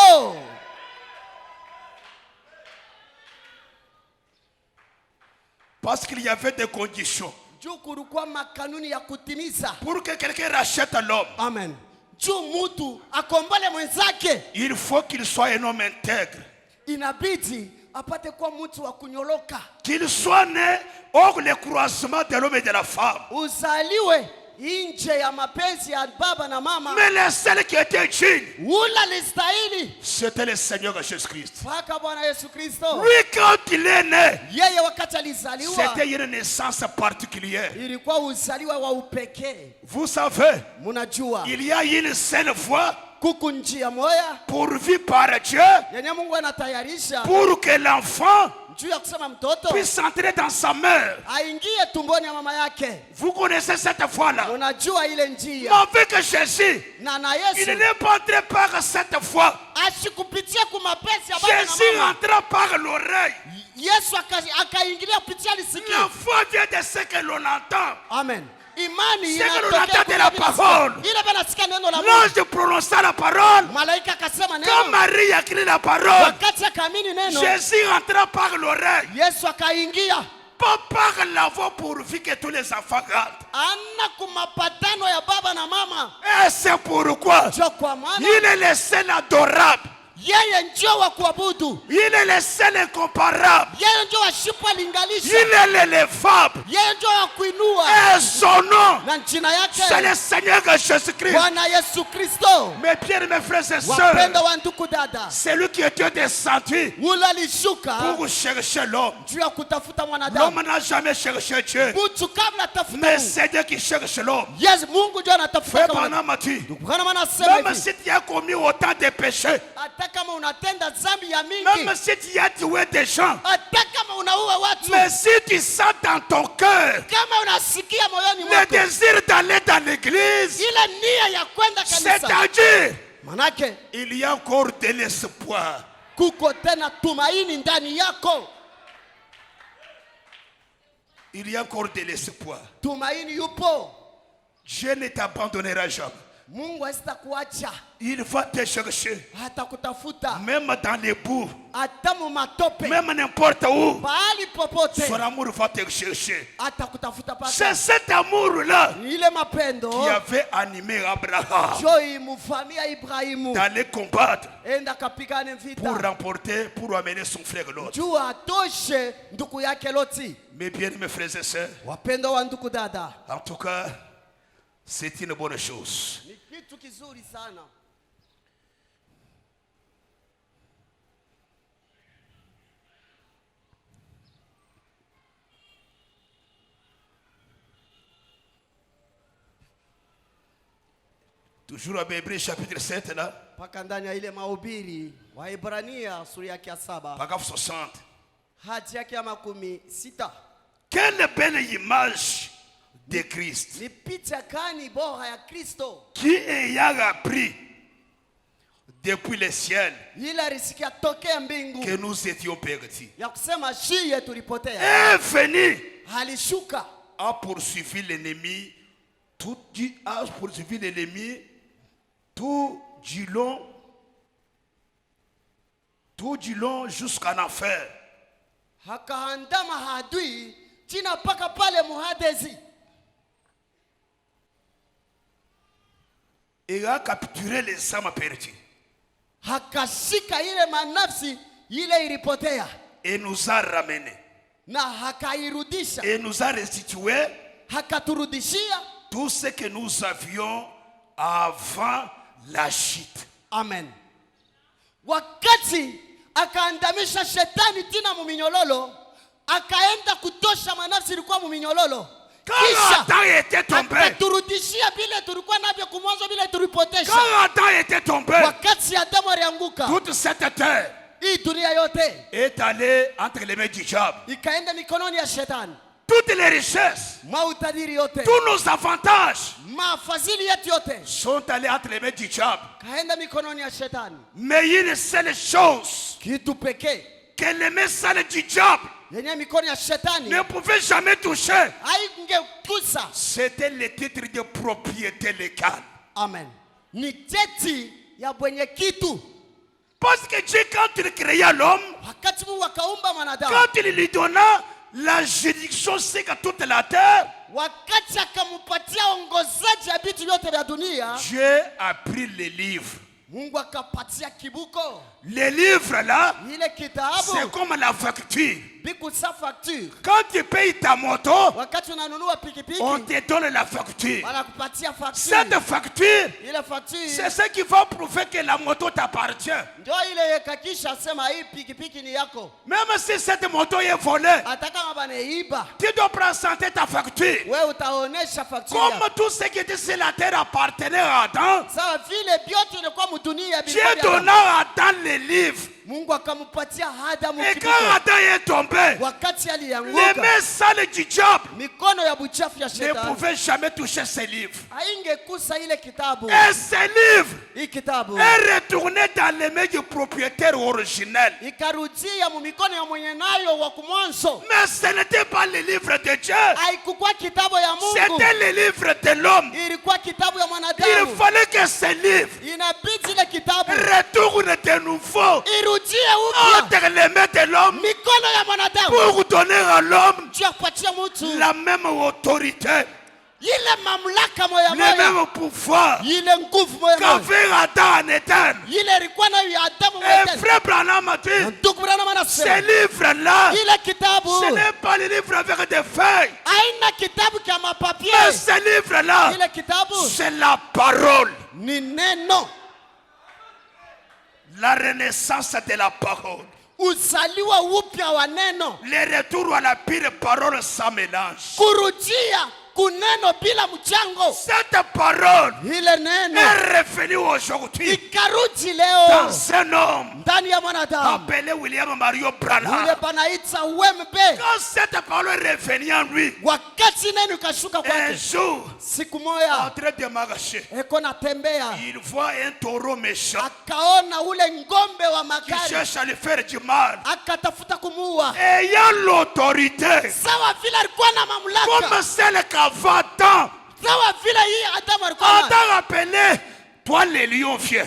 Parce qu'il y avait des conditions Juu kulikuwa makanuni ya kutimiza. pour que quelqu'un rachète l'homme. Amen. Juu mtu akombole mwenzake, Il faut qu'il soit un homme intègre, inabidi apate kuwa mtu wa kunyoloka, qu'il soit né hors le croisement de l'homme et de la femme. uzaliwe nje ya mapenzi ya baba na mama. Mais le seul qui était digne, Ula listahili c'était le Seigneur Jésus-Christ. mpaka Bwana Yesu Kristo. Lui, quand il est né, Yeye wakati alizaliwa c'était une naissance particulière. ilikuwa uzaliwa wa upekee. Vous savez, Munajua il y a une seule voie kuku njia moya pourvue par Dieu yenye Mungu anatayarisha pour que l'enfant juu ya kusema mtoto puisse entrer dans sa mère. aingie tumboni ya mama yake. Vous connaissez cette voie-là. Unajua ile njia, Mais avec Jésus, na il Yesu n'est pas entré par cette voie. ashikupitia ku mapenzi ya baba na Jésus mama. entra par l'oreille. Yesu akaingilia kupitia La lisikio. foi vient de ce que l'on entend. Amen. Imani C'est que l'on inatokea entend de kwenye la vile parole. sikia. Ile banasikia neno la Mungu. L'ange prononça la parole. Malaika akasema Quand neno, Marie a écrit la parole, wakati akaamini neno, Jésus entra par l'oreille. Yesu akaingia. Pas par la voie pourvu que tous les enfants rentrent. Ana kumapatano ya baba na mama. Et c'est pourquoi Jo kwa maana il est le seul adorable. yeye ndio wa kuabudu, Il est le seul incomparable. yeye ndio wa shipwa Il lingalisha, est l'élevable. yeye ndio wa kuinua, Et son nom, na jina c'est le yake Seigneur Jésus-Christ. Bwana Yesu Kristo. Mes pierres, mes frères et Wapenda sœurs, wa ndugu dada, c'est lui qui était descendu ule alishuka pour chercher l'homme. juu ya kutafuta mwanadamu. L'homme n'a jamais cherché Dieu, Mtu kabla atafuta mais Mungu, c'est Dieu qui cherche l'homme. yes, Mungu ndio anatafuta Frère kama Branham a dit, Bwana maana anasema même hivi, si tu as commis autant de péchés, hata kama unatenda dhambi ya mingi, même si tu as tué des gens, hata kama unaua watu, mais si tu sens dans ton cœur kama unasikia moyoni le mwako désir d'aller dans l'église, ile nia ya kwenda kanisa, c'est-à-dire, manake il y a encore de l'espoir. kuko tena tumaini ndani yako. Il y a encore de l'espoir. Tumaini yupo. Dieu ne t'abandonnera jamais. Mungu hasitakuacha, Il va te chercher, atakutafuta même dans les bouts, hata mu matope, même n'importe où. pahali popote Son amour va te chercher. atakutafuta C'est paka. cet amour-là Ile mapendo qui avait animé Abraham joi mufamia Ibrahimu d'aller combattre enda kapigane pour vita remporter, pour amener son frère Lot. juu atoshe ndugu yake Loti. Mais bien, mes frères et sœurs, Wapendo wa ndugu dada, en tout cas, c'est une bonne chose. ni kitu kizuri sana. Toujours à Hébreux chapitre 7 là. Paka ndani ya ile mahubiri Waebrania sura yake ya 7 Paragraphe 60. hadi yake ya 60. Quelle belle image de Christ. Ni picha kani bora ya Kristo. Qui ayant appris depuis le ciel Ile risikia tokea mbingu que nous étions perdus. ya kusema shiye tulipotea. Est venu, Alishuka a poursuivi l'ennemi, a poursuivi l'ennemi tout du long jusqu'en enfer. hakaandama hadui china paka pale muhadezi. Et a capturé les âmes perdues. Hakashika ile manafsi ile ilipotea Et nous a ramenés. na hakairudisha, Et nous a restitué hakaturudishia. tout ce que nous avions avant la chute. Amen. Wakati akaandamisha shetani tina muminyololo, akaenda kutosha manafsi ilikuwa muminyololo, Quand Adam était tombé, akaturudishia vile tulikuwa navyo kumwanzo, vile tulipotesha. quand Adam était tombé, Wakati Adamu alianguka, toute cette terre hii dunia yote est allée entre les mains du diable. ikaenda mikononi ya shetani. Toutes les richesses, Mautajiri yote, tous nos avantages mafadhili yetu yote sont allés entre les mains du diable. kaenda mikononi ya shetani. Mais une seule chose Kitu pekee que les mains sales du diable yenye mikono ya shetani ne pouvaient jamais toucher, haingekusa. c'était le titre de propriété légale. Amen. Ni cheti ya mwenye kitu. Parce que Dieu, quand il créa l'homme, Wakati Mungu akaumba mwanadamu, quand il lui donna la juridiction sur toute la terre, wakati akampatia ongozaji ya vitu vyote vya dunia, Dieu a pris les livres. Mungu akapatia kibuko. Les livres là, Ile c'est kitabu comme la facture. biku sa facture. Quand tu payes ta moto, Wakati unanunua pikipiki, on te donne la facture. wanakupatia Cette facture. facture, Ile facture c'est ce qui va prouver que la moto t'appartient. ndio ile kakisha sema hii pikipiki ni yako. Même si cette moto est volée, Hata kama baneiba, tu dois présenter ta facture. wewe utaonesha facture Comme yako. tout ce qui était sur la terre appartenait à Adam, Sawa vile vyote ilikuwa mdunia Dieu vilikuwa vya Adamu. donna à Adam les livres. Mungu akampatia Adamu Et kibuko. quand Adam est tombé, Wakati les alianguka, mains sales du diable mikono ya buchafu ya ne shetani pouvaient jamais toucher ces livres. haingekusa ile kitabu. Et ces livres Hii kitabu est retourné dans les mains du propriétaire originel. ikarudia mu mikono ya mwenye nayo wa kumwanzo. Mais ce n'était pas le livre de Dieu, Haikukuwa kitabu ya Mungu, c'était le livre de l'homme. ilikuwa kitabu ya Il mwanadamu. fallait que ce livre Inabidi ile kitabu retourne de nouveau irudie upya entre les mains de l'homme mikono ya mwanadamu, pour donner à l'homme juu ya kupatia mtu la même autorité, ile mamlaka moya le moya, même pouvoir ile nguvu moya moya, qu'avait Adam en Éden. ile ilikuwa nayo ya Adamu Et mwenyewe. frère Branham a dit, Ndugu Branham ce anasema livre-là, ile kitabu ce n'est pas le livre avec des feuilles, haina kitabu kya mais mapapier. ce livre-là, Ile kitabu c'est la parole, ni neno, la renaissance de la parole, uzaliwa upya wa neno, le retour à la pure parole sans mélange. kurudia kuneno bila mchango. Cette parole Ile neno est revenue aujourd'hui ikarudi leo dans un homme ndani ya mwanadamu, appelé William Mario ile Branham. panaita UMB. Quand cette parole est revenue en lui, Wakati neno ikashuka un kwake, jour, siku en moja train de marcher, eko natembea, il voit un taureau méchant akaona ule ngombe wa qui magari, cherche à lui faire du mal. akatafuta kumuua. Ayant l'autorité, Sawa vile alikuwa na mamlaka, comme celle qu'avant Adam, sawa vile hii Adamu alikuwa na Adam appelé, toi le lion viens.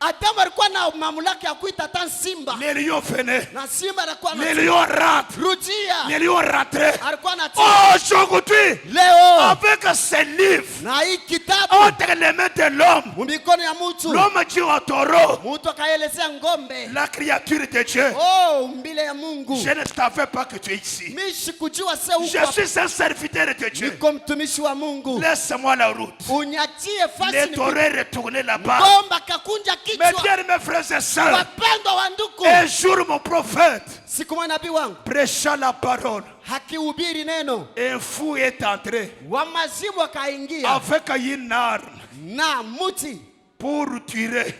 Adamu alikuwa na mamlaka ya kuita hata simba, Les lions venaient, na simba alikuwa les na lions rentrent, rudia, les lions rentraient. alikuwa na Aujourd'hui, leo avec ce livre na hii kitabu entre les mains de l'homme, mu mikono ya mtu, l'homme dit au taureau, mtu akaelezea ngombe, la créature de Dieu, oh mbile ya Mungu, je ne savais pas que tu es ici. mimi sikujua se Je huko, suis un serviteur de Dieu. niko mtumishi wa Mungu, Laisse-moi la route. unyatie fasi Les ni taureaux retournaient là-bas. ngombe akakunja Mes kichwa. bien, mes frères et sœurs, Wapendwa wa ndugu, un jour mon prophète siku moja nabii wangu prêcha la parole. hakihubiri neno, Un fou est entré wa mazimu akaingia avec une arme. na muti pour tirer.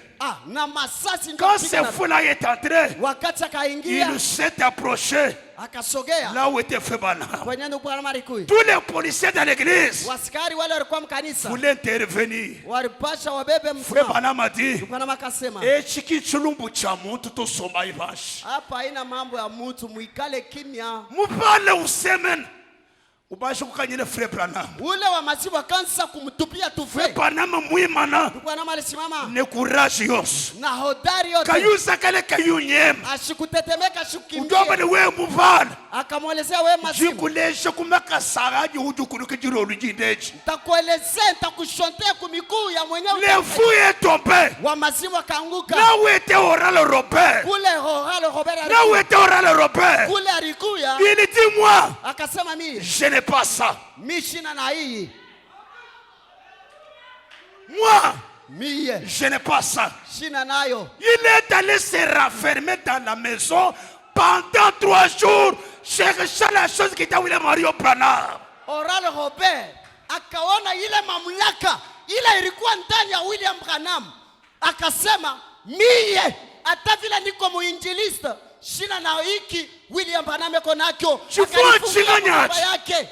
na masasi Quand ce fou-là est entré, wakati akaingia il s'est approché akasogea là où était Frère Branham. kwenye ndugu Branham alikuwa. Tous les policiers dans l'église Wasikari wale walikuwa mkanisa voulaient intervenir. walipasha wabebe Frère msimamo. Branham a dit, Ndugu Branham akasema echiki chulumbu cha muntu tosoma ibashi. hapa haina mambo ya mtu, muikale kimya. Mupale usemen. Ubashi kukanyile Frère Branham. Ule wa masibu akansa kumtupia tufe. Frère Branham mwimana. Ndugu Branham alisimama Ne courage yos. na hodari yote, Kayusa kale kayunyem. ashikutetemeka ashukimbia. Udoba ni we muvana. Akamwelezea wewe masibu, Jikulesha kumaka saraji hujukuluke jiro lujindeji. nitakuelezea, nitakushontea kumikuu ya mwenyewe. Le fou est tombé. Wa masibu akaanguka. Là où était Oral Robert. Kule Halo Robert Là où était Oral Robert. kule alikuya Il dit moi, akasema mimi je n'ai pas ça. shina na hii Moi, mie je n'ai pas ça. shina nayo. Il est allé se renfermer dans la maison pendant 3 jours, cherchant la chose qui était William Mario Branham. Oral Robert akaona ile mamlaka ile ilikuwa ndani ya William Branham, akasema mie hata vile niko muinjilista shina na hiki William Branham yako nakyo. Akanifungia mambo yake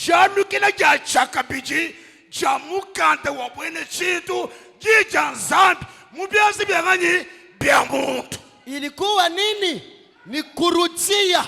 Janu kila jachaka biji, jamu kante wabwene chitu, jijanzambi, mubiazi bianganyi, biamuntu. ilikuwa nini? Ni kurudia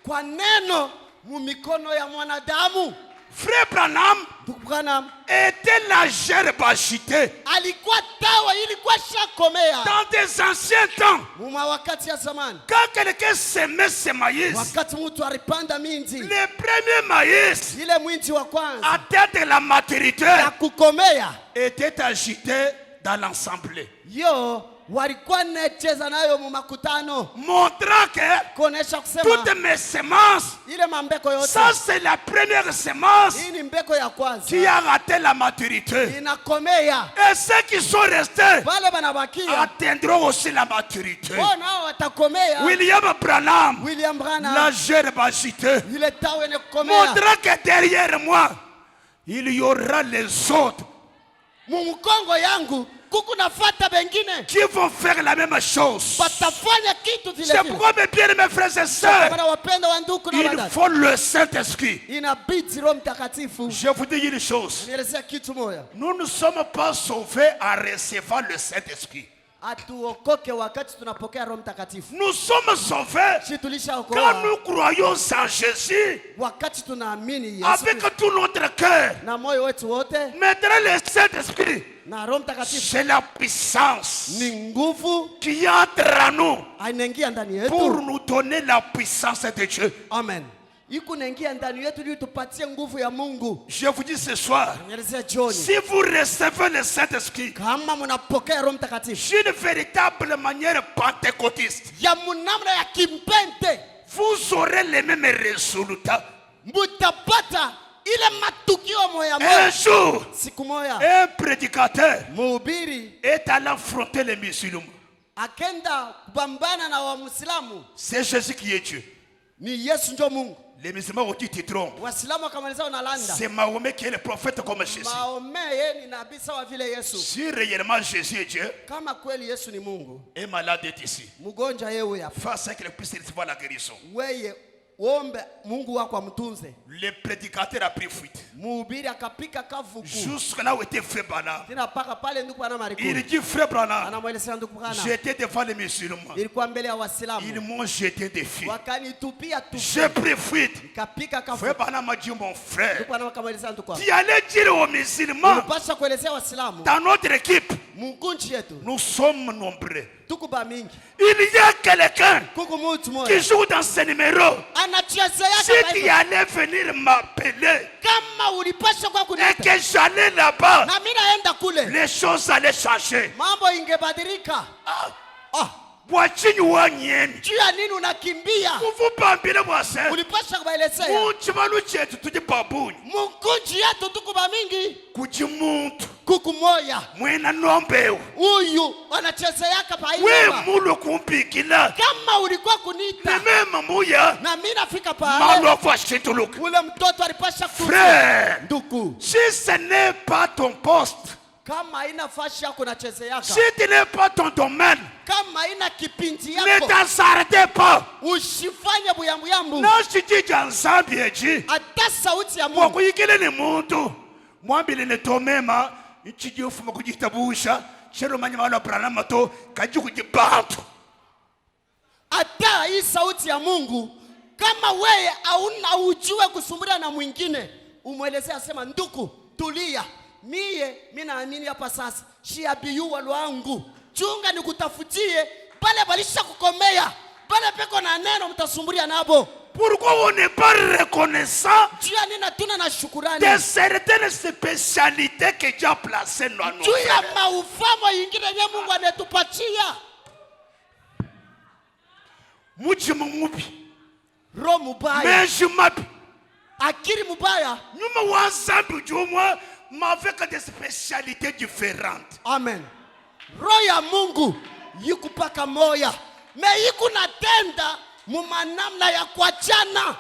kwa neno mumikono ya mwanadamu. Frère Branham Ndugu Branham était la gerbe agitée. alikuwa tawa ilikuwa shakomea Dans des anciens temps, muma wakati ya zamani, quand quelqu'un semait ses maïs, wakati mtu alipanda minji, les premiers maïs ile mwinji wa kwanza atteindre la maturité ya kukomea étaient agités dans l'assemblée, yo walikuwa nacheza nayo mu makutano, montrant que kuonesha kusema toutes mes semences, ile mambeko yote, ça c'est la première semence hii ni mbeko ya kwanza qui a raté la maturité. inakomea. Et ceux qui sont restés Wale banabakia atteindront aussi la maturité. wao nao watakomea. William Branham, William Branham la gerbe agitée, ile tawa yenye kukomea, montrant que derrière moi, il y aura les autres mumkongo yangu kuku nafata bengine qui vont faire la même chose. batafanya kitu vile C'est vile. pourquoi mes bien-aimés frères et sœurs, Bana wapenda wa ndugu na il wadada, faut le Saint-Esprit. inabidi Roho Mtakatifu. Je vous dis une chose. Nielezea kitu moja, Nous ne sommes pas sauvés en recevant le Saint-Esprit. atuokoke wakati tunapokea Roho Mtakatifu. Nous sommes sauvés Si quand tulishaokoka nous croyons en Jésus wakati tunaamini Yesu avec tout notre cœur. na moyo wetu wote, Maintenant, le Saint-Esprit, na Roho Mtakatifu c'est la puissance ni nguvu qui entre en nous inaingia ndani pour yetu. nous donner la puissance de Dieu. Amen. Iko naingia ndani yetu ili tupatie nguvu ya Mungu. Je vous dis ce soir, Nielezea jioni, si vous recevez le Saint-Esprit kama mnapokea Roho Mtakatifu d'une véritable manière pentecôtiste, ya munamna ya kimpente, vous aurez les mêmes résultats. mutapata ile matukio moya Un moya. jour, Siku moya un prédicateur mhubiri est allé affronter les musulmans. akenda kupambana na Waislamu, C'est Jésus qui est Dieu. ni Yesu ndio Mungu. Les musulmans ont dit tu trompes. Waislamu wakamaliza unalanda. C'est Mahomet qui est le prophète comme Jésus. Maombe yeye ni nabii sawa vile Yesu. Si réellement Jésus est Dieu, Kama kweli Yesu ni Mungu, un malade est ici. mgonjwa yeye hapa. Face à qu'il puisse recevoir la guérison. Weye uombe Mungu wako amtunze. Le prédicateur a pris fuite. Mhubiri akapika kavuku. Jusque là où était Frère Branham. Tena paka pale ndugu Branham Il alikuwa. dit Frère Branham, Anamwelezea ndugu Branham. j'étais devant les musulmans. Ilikuwa mbele ya Ils Waislamu. m'ont jeté des filles. Wakanitupia tu. J'ai pris fuite. Kapika kavuku. Frère Branham m'a dit mon frère, Ndugu Branham akamwelezea ndugu wako. tu allais dire aux musulmans, Unapaswa kuelezea Waislamu dans notre équipe, mungunchi yetu nous sommes nombreux. tuko ba mingi. Il y a quelqu'un Kuku mtu qui moja joue dans ce numéro. anachezea Si tu kama allais venir m'appeler kama ulipaswa kwa et kuniita que j'allais là-bas, na mimi naenda kule, les choses allaient changer. mambo ingebadilika. Bwachinyi wanyeni. Juu ya nini unakimbia? Muvupambile bwase. Ulipaswa kubaelezea Muchibalu chetu tuje babuni. mungunchi yetu tuko ba mingi. Kuji muntu. Kuku moya Mwena nombeu. huyu anachezeaka pa We hii. mulu kumpikila. Kama ulikuwa kuniita Nemema muya. na mimi nafika pale, Malu afashituluka. ule mtoto alipasha Frère, nduku. si ce n'est pas ton poste, kama haina fashi yako nacheze yaka, Si tu n'es pas ton domaine, kama haina kipindi ne yako, t'hasardez pas. usifanye buyambuyambu. Nashijija nzambi eji. Hata sauti ya Kwa Mungu kuyikile ni muntu. Mwambile ne tomema. Ichiji ufuma kujitabusha. Chero manya wala pranama to. Kaji kujibantu. hata hii sauti ya Mungu, kama wewe hauna ujue kusumbulia na mwingine, umwelezea sema, nduku tulia, mimi naamini hapa sasa shiabiyu walwangu, chunga nikutafutie pale balisha kukomea, pale peko na neno mtasumbulia nabo. Pourquoi on n'est pas reconnaissant Juu ya nini tuna na shukurani? de certaines spécialités que Dieu a placées dans nos Juu ya vies? maufamo yingine yenye Mungu ametupatia. Mujimu mubi. Roho mubaya, Menji mabi. akili mubaya. Nyuma wa nzambi ujumwa. Avec des spécialités différentes. Amen. Roho ya Mungu yikupaka moya, me yikunatenda mumanamna ya kuachana.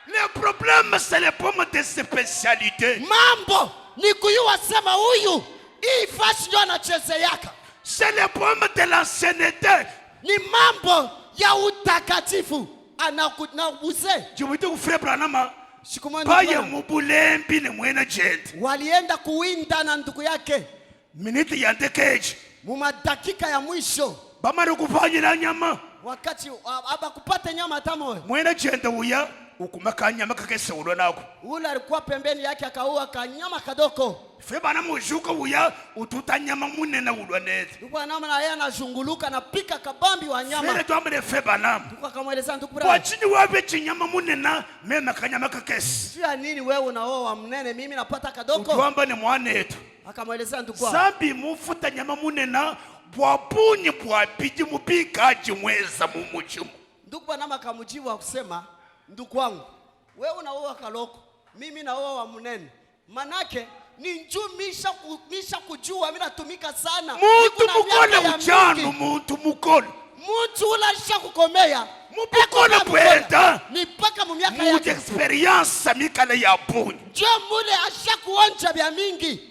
Le problème c'est le problème de spécialités. Mambo ni kuyua sema huyu hii fashi ndio anacheze yaka. C'est le problème de l'ancienneté. Ni mambo ya utakatifu anakuze. Jumite kufre Branham. Siku moja Paye mubulembi ni mwena jet. walienda kuwinda na ndugu yake Miniti ya ndekeji. mumadakika ya mwisho, Bamari kufanyira nyama. wakati abakupata nyama tamo. Mwena jet uya ukumaka nyama kakese ulo nako. Ule alikuwa pembeni yake akaua kanyama kadoko. Fe bana mujuka uya ututa nyama munena ulo neti. Ndugu nama na yeye anazunguluka na pika kabambi wa nyama. Fere tuamre fe bana. Ndugu akamweleza ndugu Kwa bra. chini wabe chinyama munena mema kanyama kakese. Sio nini wewe unaoa mnene mimi napata kadoko. Utuamba ni mwanetu. Akamweleza ndugu. Zambi mufuta nyama munena bwabunyi bwapiji mupikaji mweza mumuchimu. Ndugu nama akamjibu kusema, ndugu wangu, wewe unaoa kaloko, mimi naoa wa mnene. Manake ni misha kujua mimi natumika sana. Muntu mukole ujanu muntu mukole. Muntu ulasha kukomea. Mupukole bweta. Ni paka mu miaka Muti yake. experience mikale ya bunyi. Jo mule asha kuonja vya mingi.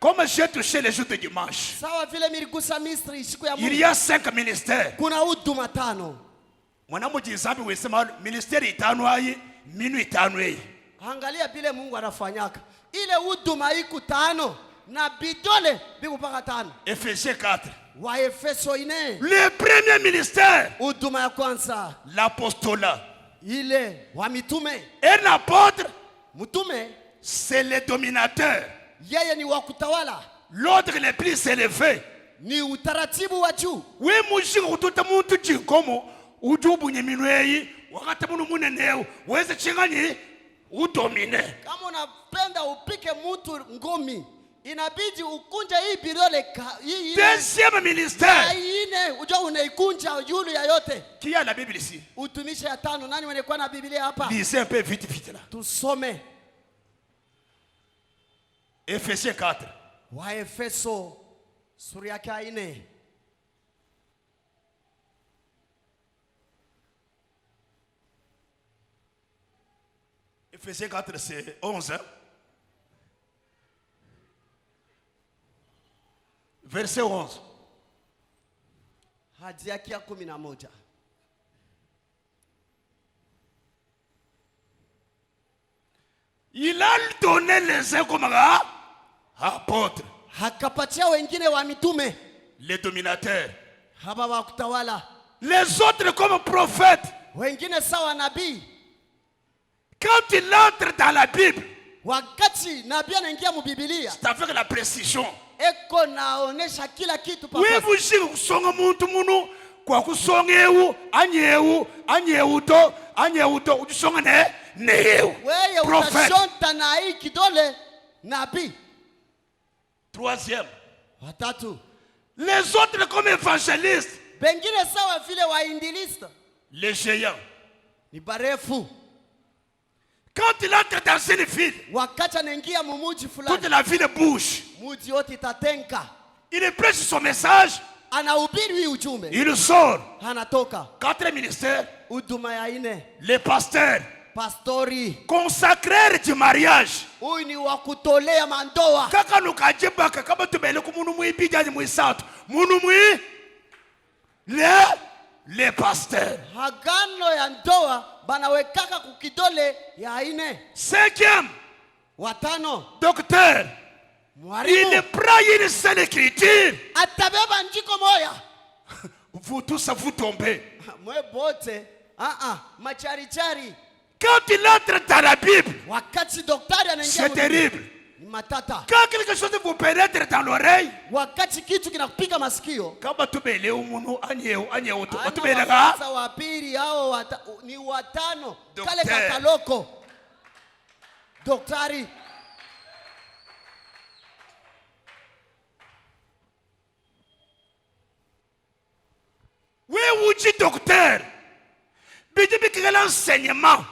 Comme j'ai touché les jours de dimanche. Sawa vile miligusa Misri siku ya Il Mungu. y a 5 ministères. Kuna huduma 5. Mwanamuji nzambi wesema ministeri 5 ayi, minu 5 eyi. Angalia vile Mungu anafanyaka. Ile huduma iko 5 na bidole biku paka 5. Ephésiens 4. Wa Efeso 4. Le premier ministère, Huduma ya kwanza l'apostolat. ile wa mitume. Un apôtre, Mtume c'est le dominateur. yeye ni wa kutawala. L'ordre le plus élevé. Ni utaratibu wa juu. We mushika kututa muntu chikomo ujubu nyeminweyi wakati munu muneneo weze chingani udomine. Kama unapenda upike mtu ngumi, inabidi ukunje hii bidole hii Deuxième ministère. ine ujua unaikunja yulu ya yote. Qui a la Bible ici? Utumisha ya 5. Nani mwenye kwa na Biblia hapa? Lisez un peu vite vite là. Tusome Ephésiens 4. wa Efeso sura yake 4. Ephésiens 4 c'est 11. Hein? Verset 11. Hadi yake ya 11. Il a donné les uns comme apôtres, Hakapatia wengine wa mitume, les dominateurs, haba wa kutawala, les autres comme prophètes. wengine sawa nabii. Quand il entre dans la Bible, Wakati nabii anaingia mu Biblia, c'est avec la précision. eko naonesha kila kitu papa. Wewe ushika kusonga muntu munu kwa kusongewu anyeuto ujisonga neeu. Wewe Prophète. utashonta na hii kidole nabii. Troisième, Watatu, les autres comme évangélistes, bengine sawa vile waindilista, les géants. ni barefu. Quand il entre dans une ville, Wakati anaingia mumuji toute fulani, la ville bouge. muji yote itatenka. Il prêche son message, Anahubiri hii ujumbe, il sort. anatoka. 4 ministères, Huduma ya 4, les pasteurs, Pastori. Consacreur du mariage. Huyu ni wa kutolea mandoa. Kaka nukajibaka kama tumele kumunu mwipi jaji mwisatu. Munu mwi le pasteur. Hagano ya ndoa banawekaka kukidole ya ine. 5e. Watano. Docteur. Mwarimu. Il prend une seule écriture. Atabeba njiko moya. Vous tous vous tombez. Mwe bote. Machari. Quand il entre dans la Bible, Wakati daktari anaingia. c'est terrible. Ni matata. Quand quelque chose vous pénètre dans l'oreille, Wakati kitu kinakupiga masikio. kama tumele umunu anyeo tu. Sasa wa pili hao ni watano. Kale kakaloko. Daktari. Oui, uji docteur. Bidibi kigala enseignement.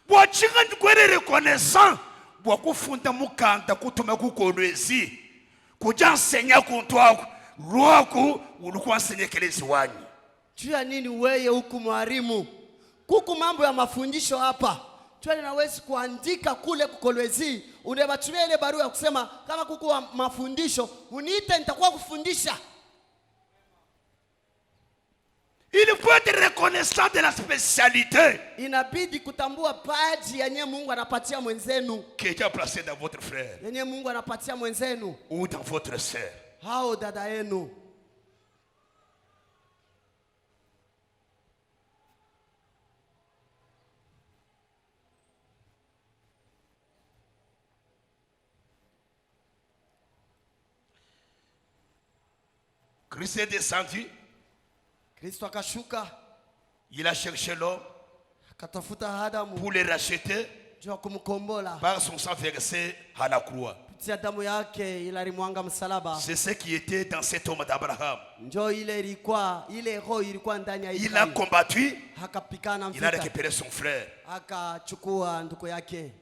Wachinga nkwere reconnaissant. Wakufunda mukanda kutume kukolwezi. Kuja ensenya kuntwaku. Lwaku ulikuwa ensenyekelezi wanyu. Jua nini weye huku mwarimu? Kuku mambo ya mafundisho hapa. Jua ninawezi kuandika kule kukolwezi. Unebatumia ile barua ya kusema kama kuku wa mafundisho uniite nitakuwa kufundisha. Il faut être reconnaissant de la spécialité Inabidi kutambua paji yenye Mungu anapatia mwenzenu. qui est placée dans votre frère Yenye Mungu anapatia mwenzenu ou dans votre sœur. hao dada yenu. Christ est descendu, Kristo akashuka il a cherché l'homme akatafuta Adamu pour le racheter juu ya kumkombola. par son sang versé à la croix. Kupitia damu yake ilalimwanga msalaba. C'est ce qui était dans cet homme d'Abraham. Njoo ile roho ilikuwa ndani ya Il a Ibrahimu. combattu, Akapikana il a vita. récupéré son frère. Akachukua ndugu yake.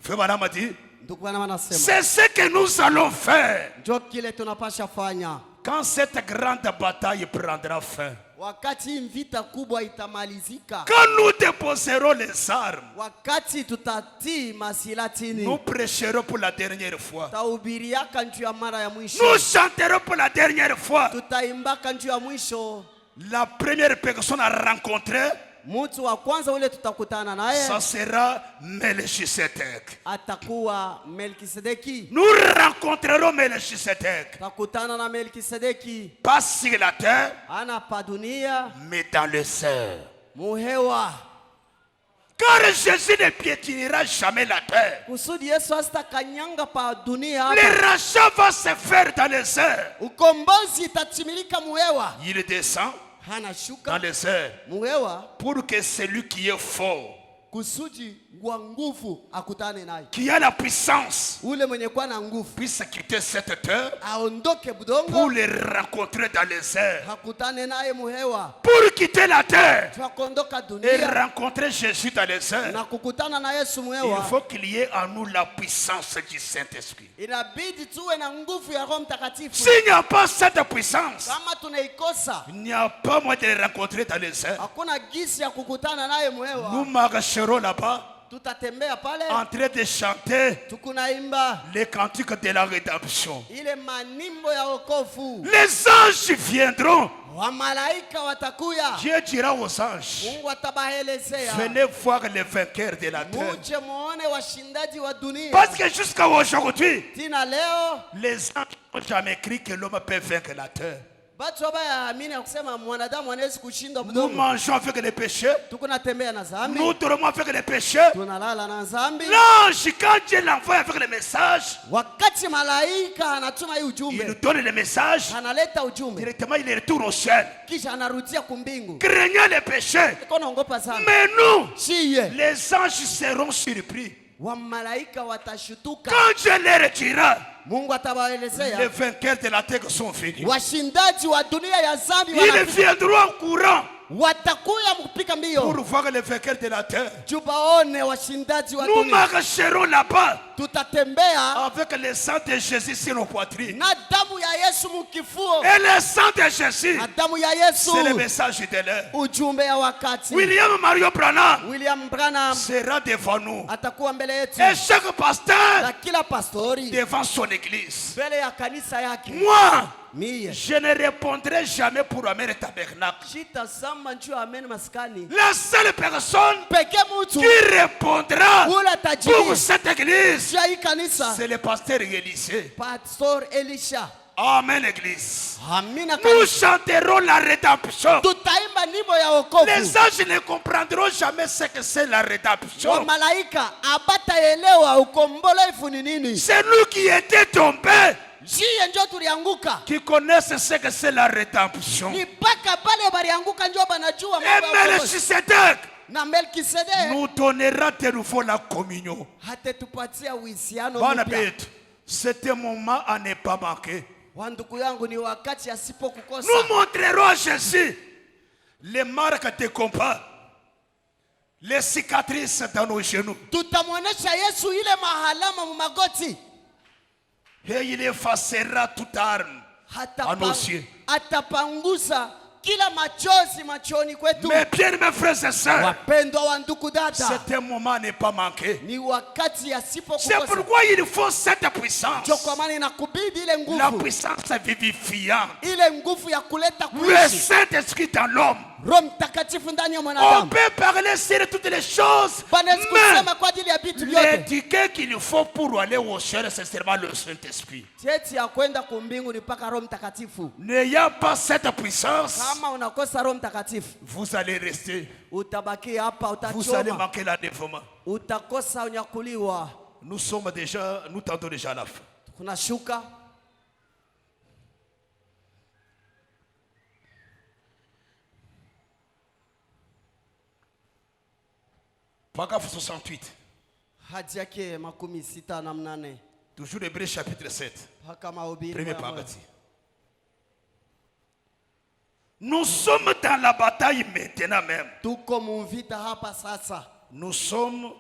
Frère Madame a dit, Ndugu wangu anasema, c'est ce que nous allons faire njoo kile tunapasha fanya. quand cette grande bataille prendra fin. Wakati vita kubwa itamalizika. Quand nous déposerons les armes, Wakati tutatii masilatini. nous prêcherons pour la dernière fois. Tutahubiriaka njuu ya mara ya mwisho. Nous chanterons pour la dernière fois. Tutaimbaka njuu ya mwisho. La première personne à rencontrer, Mtu wa kwanza ule tutakutana naye ça sera Melchisedec. atakuwa Melkisedeki. Nous rencontrerons Melchisedec. Tutakutana na Melkisedeki. Pas sur la terre, Ana pa dunia, mais dans le ciel. muhewa. Car Jésus ne piétinera jamais la terre. Kusudi Yesu asitakanyanga pa dunia Le hapa. rachat va se faire dans les airs. Ukombozi itatimilika muhewa. Il descend Hana dans shuka les airs muhewa pour que celui qui est fort, kusudi wa nguvu akutane naye. qui a la puissance, Ule mwenye kuwa na nguvu puisse quitter cette terre aondoke pour budongo les rencontrer dans les airs. hakutane naye muhewa. Pour quitter la terre Tunakondoka et dunia rencontrer Jésus dans les airs, na kukutana na Yesu il muhewa. faut qu'il y ait en nous la puissance du Saint-Esprit. Inabidi tuwe na nguvu ya Roho Mtakatifu. S'il n'y a pas cette puissance, Kama tunaikosa, il n'y a pas moyen de les rencontrer dans les airs. hakuna gisi ya kukutana naye Nous muhewa. marcherons là-bas Tutatembea pale en train de chanter tukunaimba les cantiques de la rédemption. ile manimbo ya wokovu. Les anges viendront. Wamalaika watakuya. Dieu dira aux anges, Mungu atabaelezea. venez voir les vainqueurs de la terre. Muje muone washindaji wa dunia. Parce que jusqu'à aujourd'hui, Tina leo les anges n'ont jamais cru que l'homme peut vaincre la terre. batu wabayaamini ya kusema mwanadamu anawezi kushinda Nous mdomo. mangeons avec les péchés, Tukunatembea na zambi. nous dormons avec les péchés. Tunalala na zambi. L'ange, quand Dieu l'envoie avec le message, Wakati malaika anatuma hii il nous ujumbe, donne le message, analeta ujumbe, directement il retourne au ciel, kisha anarudia kumbingu. craignant les péchés. Iko naongopa zambi. Mais nous, Shiye les anges seront surpris. wa malaika watashutuka. Quand Dieu les dira, Mungu les atawaelezea vainqueurs de la terre sont venus. washindaji wa dunia ya zambi Ils viendront en courant. watakuya mpika mbio pour voir les vainqueurs de la terre. jubaone washindaji wa Nous dunia. marcherons là-bas Tutatembea avec le sang de Jésus sur nos poitrines. na damu ya Yesu mkifuo. Et le sang de Jésus, Na damu ya Yesu c'est le message de l'heure. ujumbe ya wakati. William Mario Branham William Branham sera devant nous. atakuwa mbele yetu Et chaque pasteur na kila pastori devant son église. mbele ya kanisa yake. Moi, Mie je ne répondrai jamais pour amener le tabernacle. shitasama njoo amen maskani La seule personne peke mtu qui répondra ula pour tajiri cette église, ya hii kanisa c'est le pasteur Élysée. Pastor Elisha. Amen, église. Amina Nous kanisa. chanterons la rédemption. Tutaimba nyimbo ya Les wokovu. anges ne comprendront jamais ce que c'est la rédemption. Wa malaika abataelewa ukombolo ifu ni nini. C'est nous qui étions tombés Jiye njo tulianguka. qui connaissent ce que c'est la rédemption. Ni paka pale balianguka njo banajua Et mambo ya wokovu. Melchisedec Na Melkisedek nous donnera de nouveau la communion. hatetupatia uhusiano Bwana mpya. Peter, c'est un moment à ne pas manquer. Wa ndugu yangu ni wakati asipo kukosa. Nous montrerons à Jésus les marques de combat, les cicatrices dans nos genoux. Tutamwonesha Yesu ile mahalama mu magoti. Et il effacera toute arme à nos yeux. Atapangusa kila machozi machoni kwetu. Mais bien, mes frères et sœurs, Wapendwa wa ndugu dada, c'est un moment à ne pas manquer. ni wakati asipo C'est kukosa. pourquoi il faut cette puissance. Ndio kwa maana inakubidi ile La nguvu, puissance vivifiante. ile nguvu ya kuleta Le kuishi. Saint-Esprit dans l'homme. Roho Mtakatifu ndani ya On mwanadamu. peut parler sur toutes les choses, Banaweza mais kusema kwa ajili ya vitu vyote. l'étiquette qu'il faut pour aller au ciel, c'est seulement le Saint-Esprit. Cheti ya kwenda kumbingu ni mpaka Roho Mtakatifu. N'ayant pas cette puissance, Kama unakosa Roho Mtakatifu, vous allez rester. utabaki hapa, Vous allez utachoma, manquer l'enlèvement. utakosa unyakuliwa. Nous tendons déjà à la fin. Kunashuka Paragraphe 68. hadi yake 68 Toujours Hébreux chapitre 7. mpaka Mahubiri Premier 11. partie. Nous sommes dans la bataille maintenant même. Tuko muvita hapa sasa. Nous sommes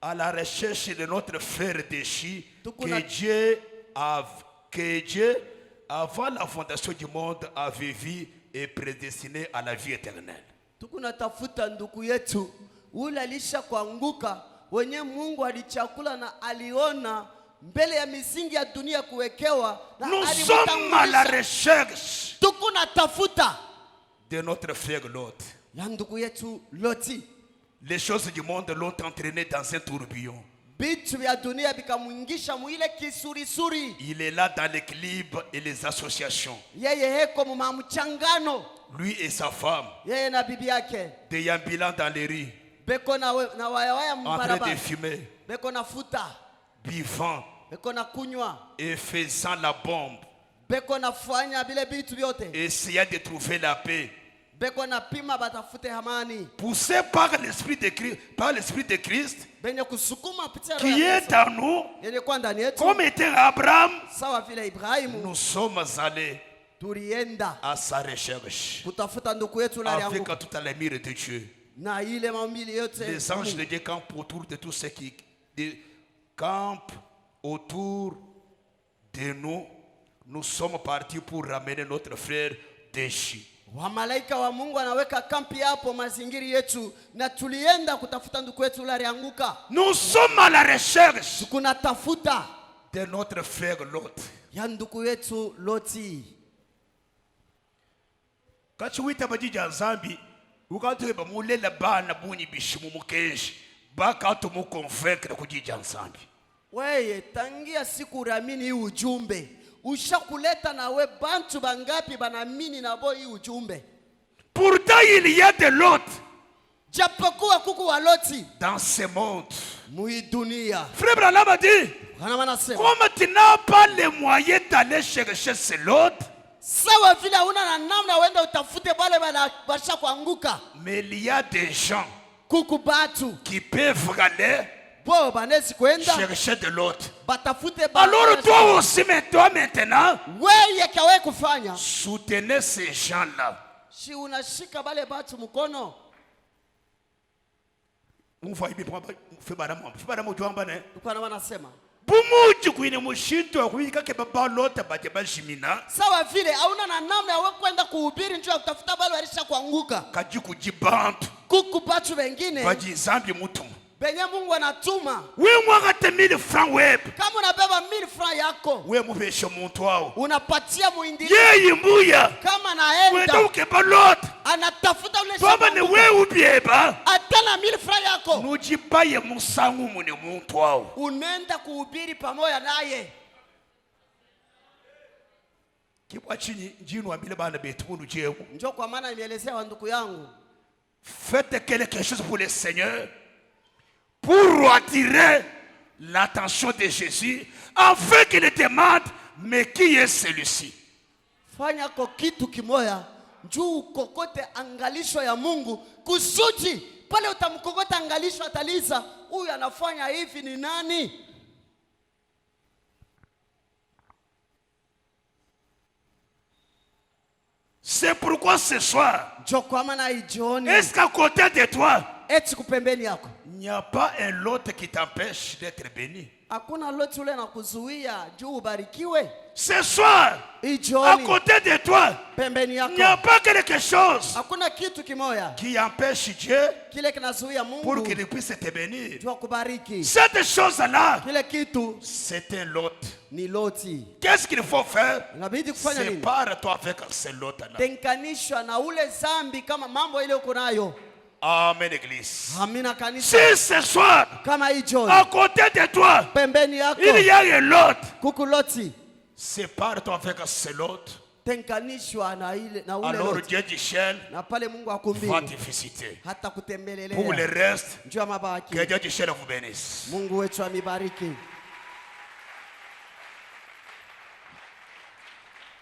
à la recherche de notre frère déchu Tukuna- que Dieu, avant la fondation du monde, avait vu et prédestiné à la vie éternelle. Tukunatafuta ndugu yetu ule alisha kuanguka, wenye Mungu alichakula na aliona mbele ya misingi ya dunia kuwekewa na Nous sommes à la alimtangulisha. recherche Tukunatafuta de notre frère Lot. ya ndugu yetu Loti. Les choses du monde l'ont entraîné dans un tourbillon. Vitu vya dunia vikamwingisha mwile kisurisuri. Il est là dans l'équilibre et les associations. Yeye heko mumamchangano, Lui et sa femme, yeye na bibi yake déambulant dans les rues, beko na wayawaya en train de mbarabara, fumer, beko na futa, buvant beko na kunywa, et faisant la bombe, beko na fanya bile vitu vyote, essayant de trouver la paix. beko na pima batafute amani, Poussé par l'esprit de Christ, benye kusukuma kupitia roho qui ya est Kristo, en nous, yenye kwa ndani yetu, comme était Abraham, sawa vile Ibrahimu nous sommes allés tulienda à sa recherche kutafuta ndugu yetu la avec yangu toute la mire de Dieu. na ile maumbili yote. Les anges de Dieu campent autour de tous ceux qui campent autour de nous. Nous sommes partis pour ramener notre frère déchu. Wamalaika wa Mungu anaweka kampi hapo mazingiri yetu, na tulienda kutafuta ndugu yetu la rianguka. Nous sommes à la recherche Kunatafuta de notre frère Lot. ya ndugu yetu Loti. Kachiwita bajija zambi ukatu ba mulela bana bunyi bishimu mukeshi baka to mu convaincre kujija zambi. Weye tangia siku ramini hii ujumbe ushakuleta nawe bantu bangapi banamini na bo hii ujumbe. Pourtant il y a de Lot Japokuwa kuku wa Loti dans ce monde. mui dunia. Frère Branham a dit, Kana manasema comme tu n'as pas les moyens d'aller chercher ce Lot, sawa vile una na namna wenda utafute wale basha kuanguka, mais il y a des gens kuku batu qui peuvent aller bo banezi kwenda chercher de Lot. batafute Alors toi aussi, mais toi maintenant, weye kawe kufanya soutenez ces gens-là. Si unashika bale batu mkono. Tukana wanasema. Bumuji kuine mushinto wa kuhika kebaba lota bajeba shimina. Sawa vile, hauna na namna ya kwenda kuhubiri njoo kutafuta bale walisha kuanguka. Kaji kujibantu. Kuku batu wengine. Baji zambi mutu. Benye Mungu anatuma. Wewe mwagate 1000 francs web. Kama unabeba 1000 francs yako. Wewe mupesha muntu wao. Unapatia muindini. Yeye mbuya. Kama naenda. Wewe ndoke balot. Anatafuta ule shamba. Baba ni wewe ubieba. Atana 1000 francs yako. Nujibaye musangu mune muntu wao. Unaenda kuhubiri pamoja naye. Kibwa chini njinu ambile bana betu mundu jewu. Njoo kwa maana nimeelezea wanduku yangu. Faites quelque chose pour le Seigneur. Pour attirer l'attention de Jésus, afin qu'il demande, mais qui est celui-ci? Fanya kwa kitu kimoya, njoo kokote angalisho ya Mungu, kusudi pale utamkokota angalisho ataliza, huyu anafanya hivi ni nani? C'est pourquoi ce soir, est-ce qu'à côté de toi, il n'y a pas un lot qui t'empêche d'être béni? Ce soir, à côté de toi, il n'y a pas quelque chose qui empêche Dieu pour qu'il puisse te bénir. Cette chose-là, c'est un lot. Qu'est-ce qu'il faut faire? Sépare-toi avec ce lot-là. Amen, église. Si ce soir, à côté de toi, il y a un lot, sépare-toi avec ce lot. Alors Dieu du ciel va te visiter. Pour le reste, que Dieu du ciel vous bénisse.